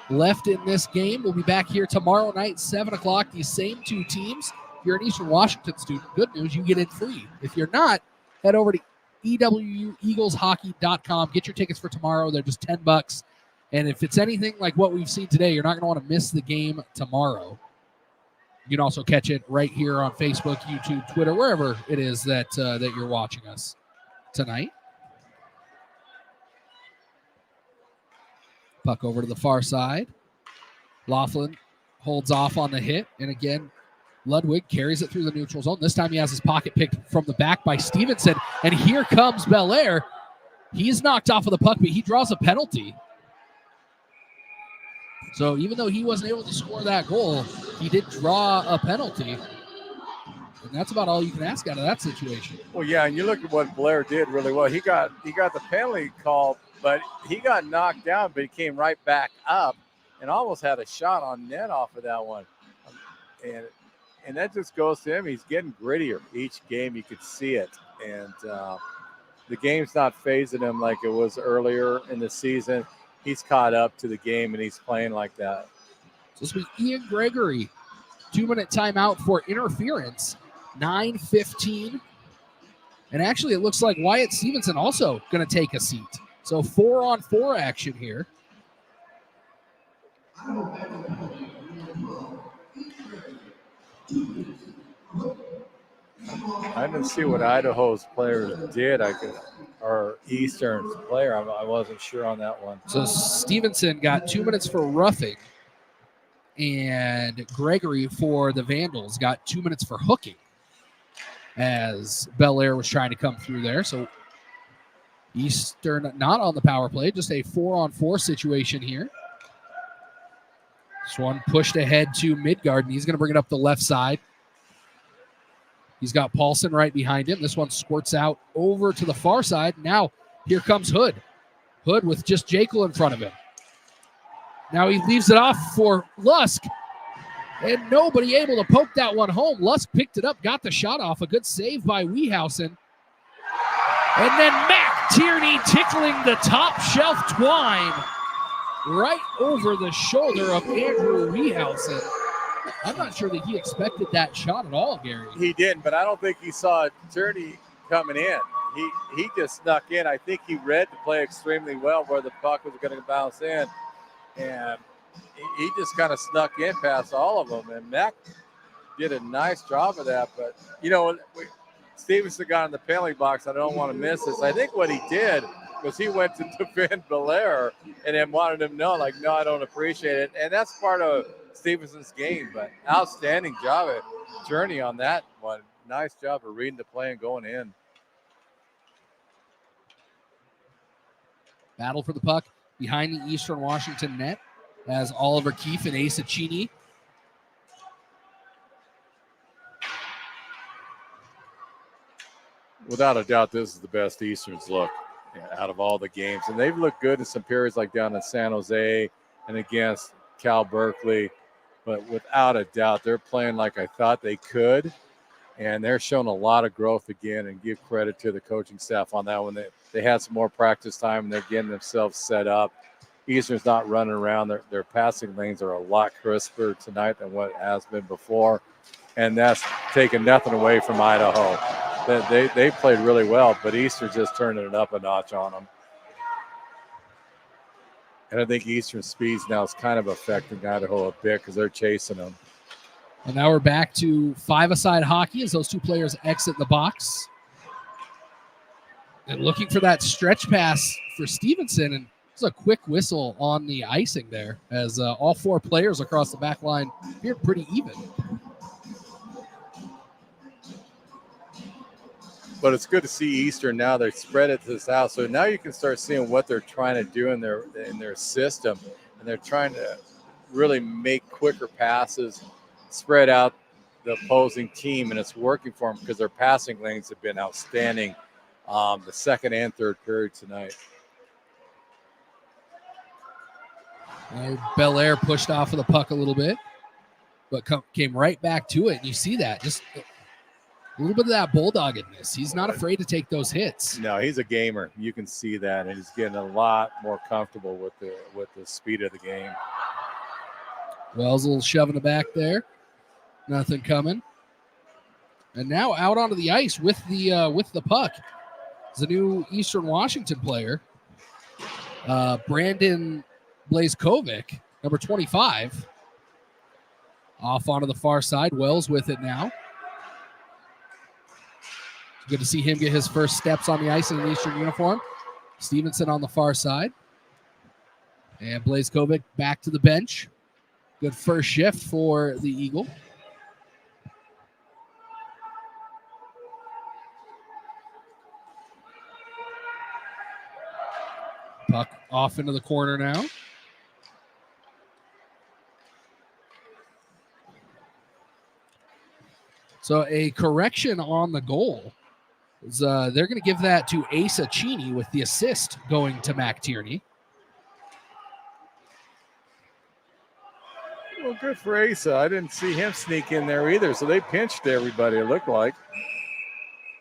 left in this game. We'll be back here tomorrow night, 7 o'clock. These same 2 teams. If you're an Eastern Washington student, good news, you get in free. If you're not, head over to EWUEaglesHockey.com. Get your tickets for tomorrow. They're just $10. And if it's anything like what we've seen today, you're not going to want to miss the game tomorrow. You can also catch it right here on Facebook, YouTube, Twitter, wherever it is that you're watching us tonight. Puck over to the far side. Laughlin holds off on the hit. And again, Ludwig carries it through the neutral zone. This time he has his pocket picked from the back by Stevenson. And here comes Belair. He's knocked off of the puck, but he draws a penalty. So even though he wasn't able to score that goal, he did draw a penalty. And that's about all you can ask out of that situation. Well, yeah, and you look at what Blair did really well. He got the penalty call, but he got knocked down, but he came right back up and almost had a shot on net off of that one. And that just goes to him. He's getting grittier each game. You could see it. And the game's not phasing him like it was earlier in the season. He's caught up to the game, and he's playing like that. So this will be Ian Gregory. 2-minute timeout for interference. 9:15. And actually, it looks like Wyatt Stevenson also going to take a seat. So 4-on-4 action here. I didn't see what Idaho's players did. Or Eastern's player. I wasn't sure on that one. So Stevenson got 2 minutes for roughing, and Gregory for the Vandals got 2 minutes for hooking as Bel Air was trying to come through there. So Eastern not on the power play, just a 4-on-4 situation here. This one pushed ahead to Midgard, and he's going to bring it up the left side. He's got Paulson right behind him. This one squirts out over to the far side. Now here comes Hood. Hood with just Jekyll in front of him. Now he leaves it off for Lusk, and nobody able to poke that one home. Lusk picked it up, got the shot off. A good save by Wiehausen. And then Mac Tierney tickling the top shelf twine right over the shoulder of Andrew Wiehausen. I'm not sure that he expected that shot at all, Gary. He didn't, but I don't think he saw Tierney coming in. He just snuck in. I think he read the play extremely well where the puck was going to bounce in, and he just kind of snuck in past all of them. And Mac did a nice job of that. But, Stevenson got in the penalty box. I don't want to miss this. I think what he did was he went to defend Belair and then wanted him to know, no, I don't appreciate it. And that's part of Stevenson's game. But outstanding job at Journey on that one. Nice job of reading the play and going in. Battle for the puck behind the Eastern Washington net as Oliver Keefe and ACHA. Without a doubt, this is the best Easterns look out of all the games. And they've looked good in some periods like down in San Jose and against Cal Berkeley. But without a doubt, they're playing like I thought they could. And they're showing a lot of growth again, and give credit to the coaching staff on that one. They had some more practice time, and they're getting themselves set up. Eastern's not running around. Their passing lanes are a lot crisper tonight than what it has been before. And that's taking nothing away from Idaho. They played really well, but Eastern just turning it up a notch on them. And I think Eastern speeds now is kind of affecting Idaho a bit because they're chasing them. And now we're back to five-a-side hockey as those two players exit the box. And looking for that stretch pass for Stevenson, and it's a quick whistle on the icing there as all four players across the back line appeared pretty even. But it's good to see Eastern now. They're spread it to this out. So now you can start seeing what they're trying to do in their system. And they're trying to really make quicker passes, spread out the opposing team, and it's working for them because their passing lanes have been outstanding the second and third period tonight. Bel Air pushed off of the puck a little bit, but came right back to it. And you see that, just a little bit of that bulldoggedness. He's not afraid to take those hits. No, he's a gamer. You can see that, and he's getting a lot more comfortable with the speed of the game. Wells a little shove in the back there. Nothing coming. And now out onto the ice with the puck is a new Eastern Washington player, Brandon Blazkovic, number 25. Off onto the far side. Wells with it now. Good to see him get his first steps on the ice in an Eastern uniform. Stevenson on the far side. And Blazkovic back to the bench. Good first shift for the Eagle. Puck off into the corner now. So a correction on the goal. They're going to give that to ACHA with the assist going to Mac Tierney. Well, good for Asa. I didn't see him sneak in there either, so they pinched everybody, it looked like.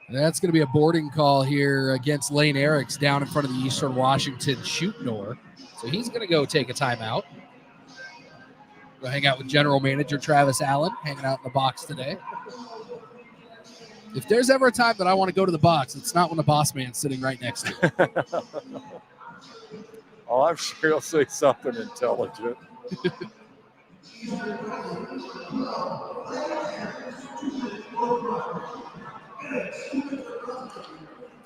That's going to be a boarding call here against Lane Eriks down in front of the Eastern Washington shoot door. So he's going to go take a timeout. Go hang out with General Manager Travis Allen, hanging out in the box today. If there's ever a time that I want to go to the box, it's not when the boss man's sitting right next to you. Oh, I'm sure he'll say something intelligent.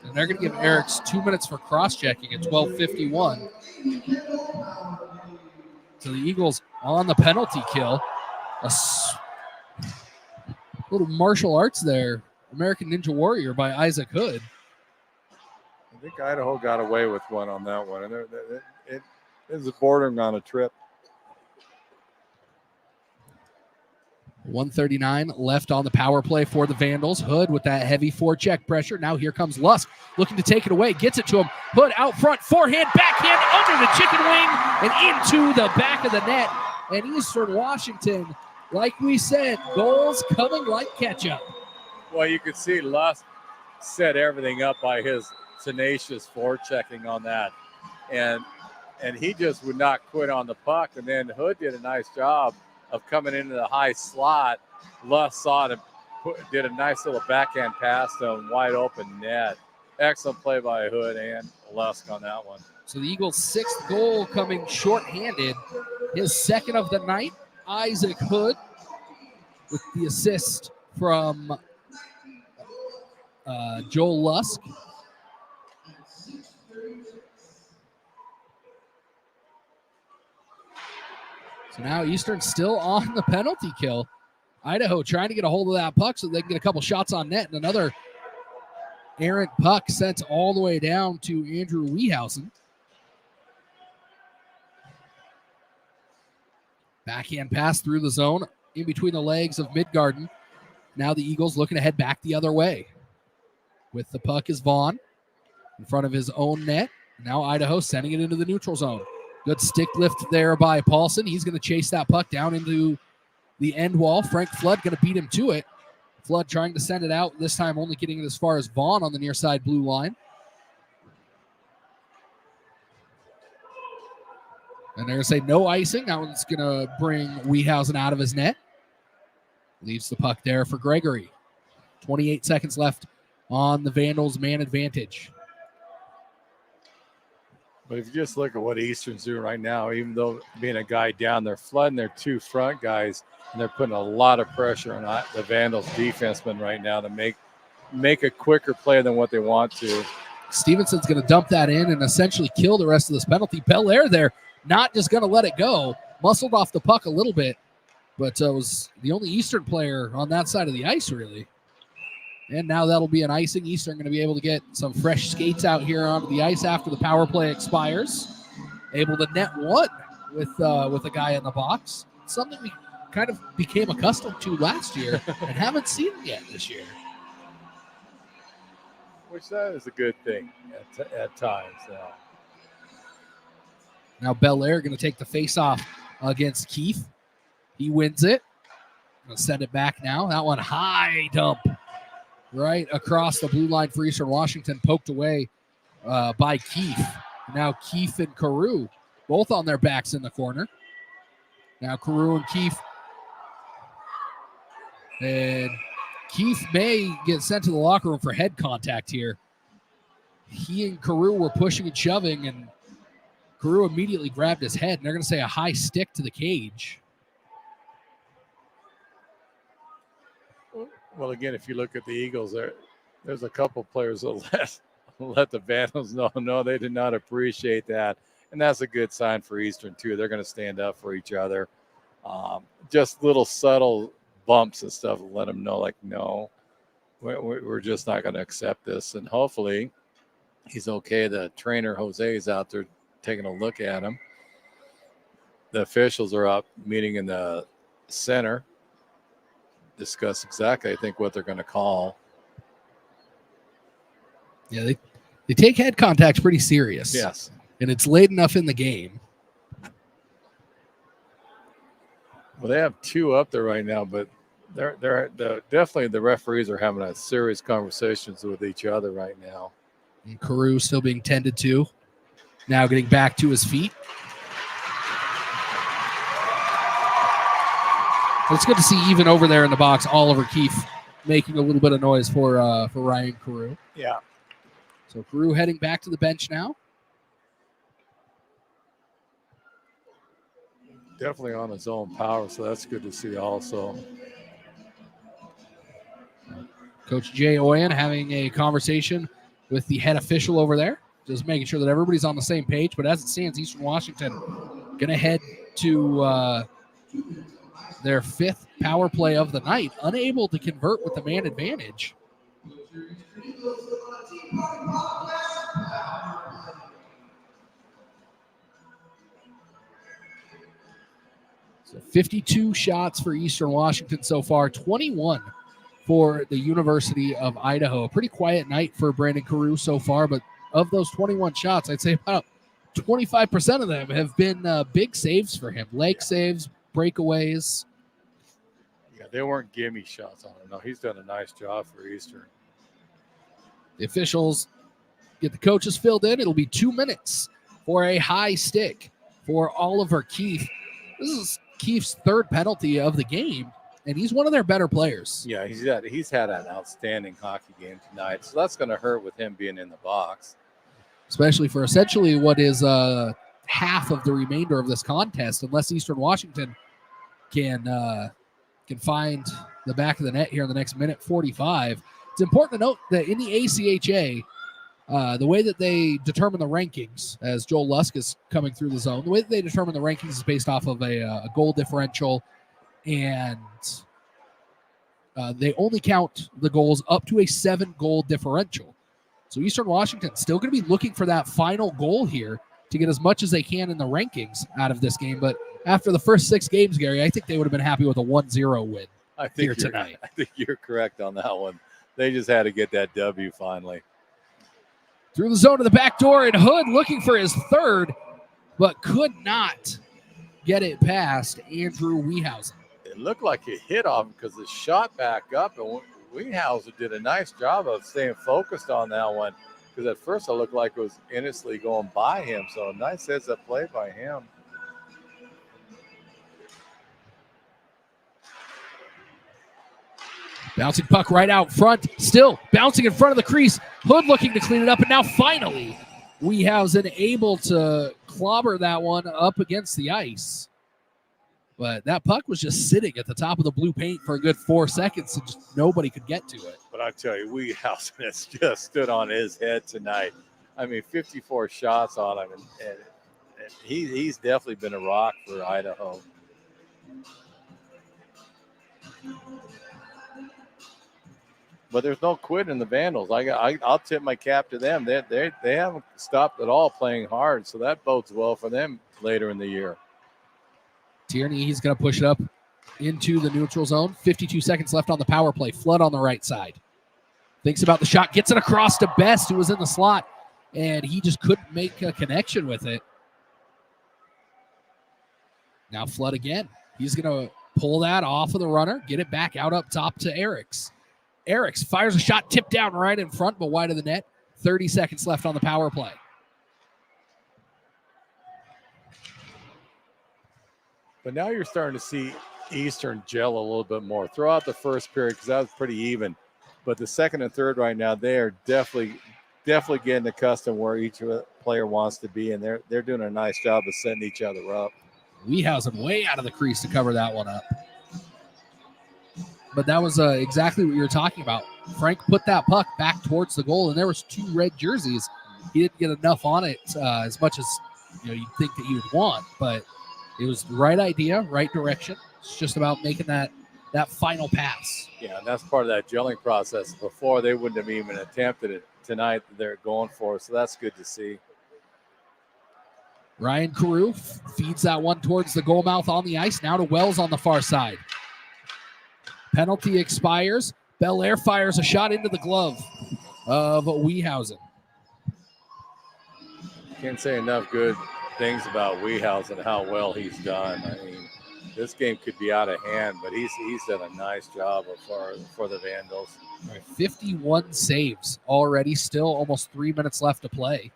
And they're going to give Eric's 2 minutes for cross-checking at 12:51. So the Eagles on the penalty kill. Little martial arts there. American Ninja Warrior by Isaac Hood. I think Idaho got away with one on that one. And it is bordering on a trip. 1:39 left on the power play for the Vandals. Hood with that heavy forecheck pressure. Now here comes Lusk looking to take it away. Gets it to him. Hood out front. Forehand, backhand, under the chicken wing and into the back of the net. And Eastern Washington, like we said, goals coming like ketchup. Well, you could see Lusk set everything up by his tenacious forechecking on that. And he just would not quit on the puck. And then Hood did a nice job of coming into the high slot. Lusk saw it and did a nice little backhand pass to a wide open net. Excellent play by Hood and Lusk on that one. So the Eagles' 6th goal coming shorthanded. His 2nd of the night, Isaac Hood, with the assist from Joel Lusk. So now Eastern still on the penalty kill. Idaho trying to get a hold of that puck so they can get a couple shots on net. And another errant puck sent all the way down to Andrew Wiehausen. Backhand pass through the zone in between the legs of Midgarden. Now the Eagles looking to head back the other way. With the puck is Vaughn in front of his own net. Now Idaho sending it into the neutral zone. Good stick lift there by Paulson. He's going to chase that puck down into the end wall. Frank Flood going to beat him to it. Flood trying to send it out, this time only getting it as far as Vaughn on the near side blue line. And they're going to say no icing. That one's going to bring Wiehausen out of his net. Leaves the puck there for Gregory. 28 seconds left on the Vandals' man advantage. But if you just look at what Eastern's doing right now, even though being a guy down, they're flooding their 2 front guys, and they're putting a lot of pressure on the Vandals' defensemen right now to make a quicker play than what they want to. Stevenson's going to dump that in and essentially kill the rest of this penalty. Belair there, not just going to let it go. Muscled off the puck a little bit, but was the only Eastern player on that side of the ice, really. And now that'll be an icing. Eastern going to be able to get some fresh skates out here onto the ice after the power play expires. Able to net one with a guy in the box. Something we kind of became accustomed to last year and haven't seen yet this year. Which that is a good thing at times now. Now Belair going to take the face-off against Keith. He wins it. Going to send it back now. That one high dump right across the blue line for Eastern Washington, poked away by Keith. Now Keith and Carew both on their backs in the corner. Now Carew and Keith. And Keith may get sent to the locker room for head contact here. He and Carew were pushing and shoving, and Carew immediately grabbed his head, and they're going to say a high stick to the cage. Well, again, if you look at the Eagles, there's a couple players that let the Vandals know, no, they did not appreciate that. And that's a good sign for Eastern, too. They're going to stand up for each other. Just little subtle bumps and stuff let them know, like, no, we're just not going to accept this. And hopefully he's okay. The trainer, Jose, is out there taking a look at him. The officials are up meeting in the center. Discuss exactly, I think, what they're going to call. Yeah, they take head contacts pretty serious. Yes. And it's late enough in the game. Well, they have 2 up there right now, but they're definitely the referees are having a serious conversations with each other right now. And Carew still being tended to. Now getting back to his feet. It's good to see even over there in the box, Oliver Keefe making a little bit of noise for Ryan Carew. Yeah. So Carew heading back to the bench now. Definitely on his own power, so that's good to see also. Coach Jay Oyen having a conversation with the head official over there, just making sure that everybody's on the same page. But as it stands, Eastern Washington going to head to their 5th power play of the night, unable to convert with the man advantage. So 52 shots for Eastern Washington so far, 21 for the University of Idaho. A pretty quiet night for Brandon Carew so far, but of those 21 shots, I'd say about 25% of them have been big saves for him. Leg saves, breakaways. Yeah, they weren't gimme shots on him. No, he's done a nice job for Eastern. The officials get the coaches filled in. It'll be 2 minutes for a high stick for Oliver Keefe. This is Keefe's 3rd penalty of the game, and he's one of their better players. Yeah, he's had an outstanding hockey game tonight, so that's going to hurt with him being in the box. Especially for essentially what is half of the remainder of this contest, unless Eastern Washington can find the back of the net here in the next minute 45. It's important to note that in the ACHA, the way that they determine the rankings, as Joel Lusk is coming through the zone, the way that they determine the rankings is based off of a goal differential, and they only count the goals up to a 7-goal differential. So Eastern Washington still going to be looking for that final goal here to get as much as they can in the rankings out of this game. But after the first 6 games, Gary, I think they would have been happy with a 1-0 win here tonight. I think you're correct on that one. They just had to get that W finally. Through the zone to the back door, and Hood looking for his 3rd, but could not get it past Andrew Wiehausen. It looked like it hit off because the shot back up, and Wiehausen did a nice job of staying focused on that one, because at first it looked like it was innocently going by him. So nice heads-up play by him. Bouncing puck right out front, still bouncing in front of the crease. Hood looking to clean it up, and now finally Wiehausen able to clobber that one up against the ice. But that puck was just sitting at the top of the blue paint for a good 4 seconds, and just nobody could get to it. But I tell you, Wiehausen has just stood on his head tonight. I mean, 54 shots on him, and he's definitely been a rock for Idaho. But there's no quit in the Vandals. I'll tip my cap to them. They haven't stopped at all playing hard, so that bodes well for them later in the year. Tierney, he's going to push it up into the neutral zone. 52 seconds left on the power play. Flood on the right side. Thinks about the shot, gets it across to Best, who was in the slot, and he just couldn't make a connection with it. Now Flood again. He's going to pull that off of the runner, get it back out up top to Eriks. Eriks fires a shot, tipped down right in front, but wide of the net. 30 seconds left on the power play. But now you're starting to see Eastern gel a little bit more throughout the first period, because that was pretty even. But the second and third right now, they are definitely getting accustomed where each player wants to be, and they're doing a nice job of setting each other up. Wiehausen way out of the crease to cover that one up. But that was exactly what you were talking about. Frank put that puck back towards the goal, and there was 2 red jerseys. He didn't get enough on it as much as you'd think that you would want, but it was the right idea, right direction. It's just about making that final pass. Yeah, and that's part of that gelling process. Before, they wouldn't have even attempted it. Tonight, they're going for it, so that's good to see. Ryan Carew feeds that one towards the goal mouth on the ice. Now to Wells on the far side. Penalty expires. Belair fires a shot into the glove of Wiehausen. Can't say enough good things about Wiehausen and how well he's done. I mean, this game could be out of hand, but he's done a nice job for the Vandals. Right, 51 saves already, still almost 3 minutes left to play.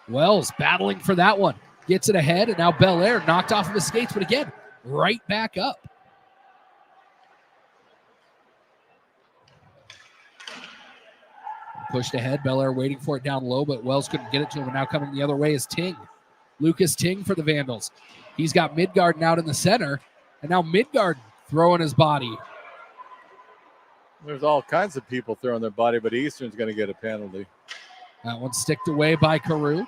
Wells battling for that one. Gets it ahead, and now Belair knocked off of his skates, but again, right back up. Pushed ahead, Belair waiting for it down low, but Wells couldn't get it to him, and now coming the other way is Ting. Lucas Ting for the Vandals. He's got Midgarden out in the center, and now Midgarden throwing his body. There's all kinds of people throwing their body, but Eastern's going to get a penalty. That one sticked away by Carew.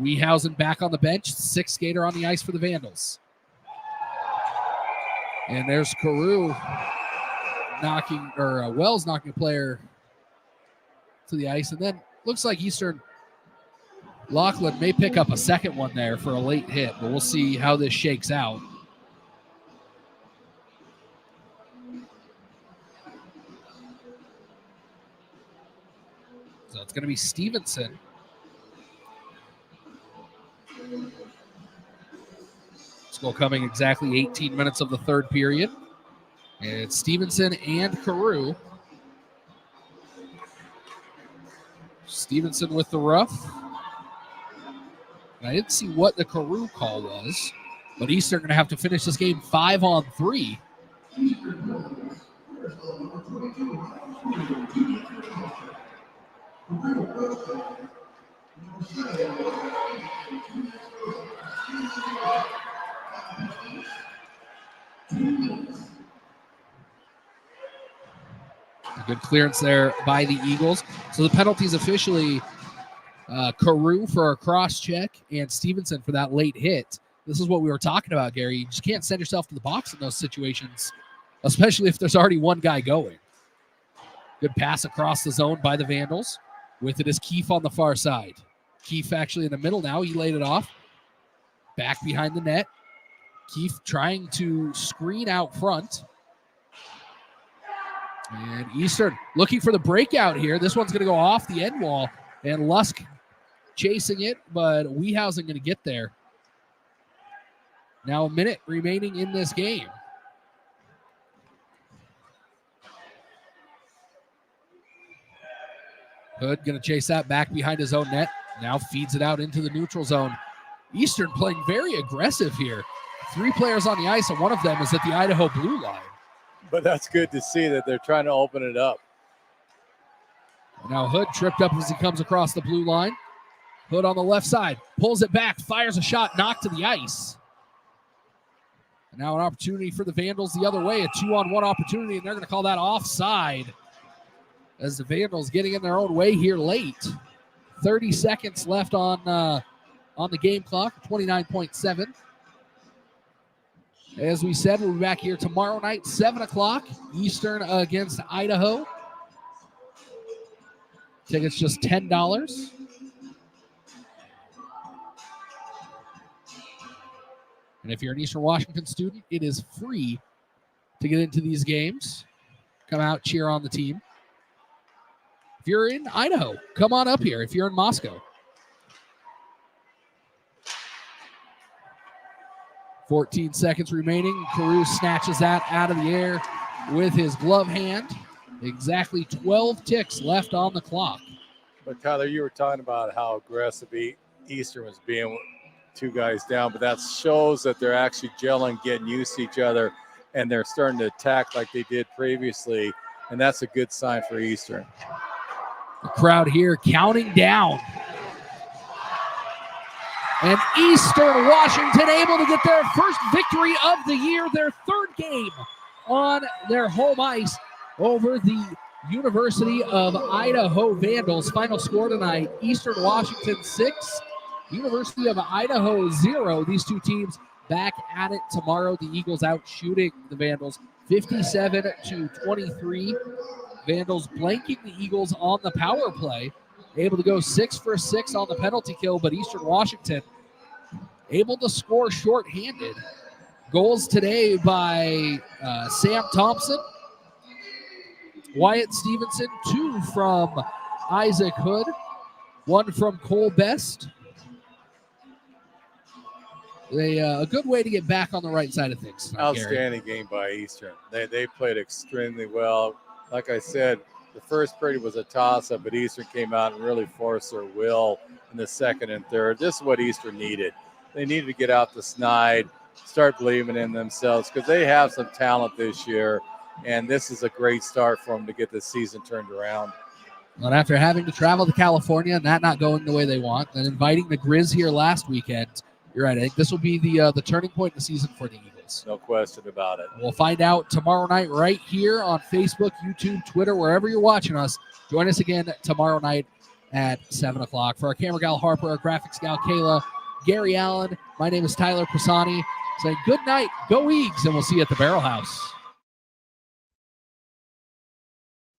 Wiehausen back on the bench. 6th skater on the ice for the Vandals. And there's Carew Wells knocking a player to the ice. And then looks like Eastern Lachlan may pick up a second one there for a late hit, but we'll see how this shakes out. So it's going to be Stevenson. This goal coming exactly 18 minutes of the third period. And it's Stevenson and Carew. Stevenson with the rough. I didn't see what the Carew call was, but Eastern going to have to finish this game 5-on-3. A good clearance there by the Eagles. So the penalties officially Carew for a cross check and Stevenson for that late hit. This is what we were talking about, Gary. You just can't send yourself to the box in those situations, especially if there's already one guy going. Good pass across the zone by the Vandals. With it is Keefe on the far side. Keefe actually in the middle now. He laid it off. Back behind the net. Keefe trying to screen out front. And Eastern looking for the breakout here. This one's going to go off the end wall. And Lusk chasing it, but Wiehausen going to get there. Now a minute remaining in this game. Hood going to chase that back behind his own net. Now feeds it out into the neutral zone. Eastern playing very aggressive here. 3 players on the ice, and one of them is at the Idaho blue line. But that's good to see that they're trying to open it up. Now Hood tripped up as he comes across the blue line. Hood on the left side, pulls it back, fires a shot, knocked to the ice. And now an opportunity for the Vandals the other way, a 2-on-1 opportunity, and they're going to call that offside as the Vandals getting in their own way here late. 30 seconds left on the game clock, 29.7. As we said, we'll be back here tomorrow night, 7 o'clock, Eastern against Idaho. Tickets just $10. And if you're an Eastern Washington student, it is free to get into these games. Come out, cheer on the team. If you're in Idaho, come on up here. If you're in Moscow. 14 seconds remaining. Carew snatches that out of the air with his glove hand. Exactly 12 ticks left on the clock. But Tyler, you were talking about how aggressive Eastern was being with 2 guys down, but that shows that they're actually gelling, getting used to each other, and they're starting to attack like they did previously, and that's a good sign for Eastern. The crowd here counting down. And Eastern Washington able to get their first victory of the year, their 3rd game on their home ice over the University of Idaho Vandals. Final score tonight, Eastern Washington 6, University of Idaho 0. These 2 teams back at it tomorrow. The Eagles out shooting the Vandals 57-23. Vandals blanking the Eagles on the power play. Able to go 6 for 6 on the penalty kill, but Eastern Washington able to score shorthanded. Goals today by Sam Thompson, Wyatt Stevenson, 2 from Isaac Hood, 1 from Cole Best. A good way to get back on the right side of things. Outstanding game by Eastern. They played extremely well. Like I said, the first period was a toss-up, but Eastern came out and really forced their will in the second and third. This is what Eastern needed. They needed to get out the snide, start believing in themselves, because they have some talent this year, and this is a great start for them to get the season turned around. But after having to travel to California and that not going the way they want, and inviting the Grizz here last weekend, you're right. I think this will be the turning point in the season for the Eagles. Eagles. No question about it. We'll find out tomorrow night right here on Facebook, YouTube, Twitter, wherever you're watching us. Join us again tomorrow night at 7 o'clock. For our camera gal Harper, our graphics gal Kayla, Gary Allen, my name is Tyler Pisani. Saying good night, go Eags, and we'll see you at the Barrel House.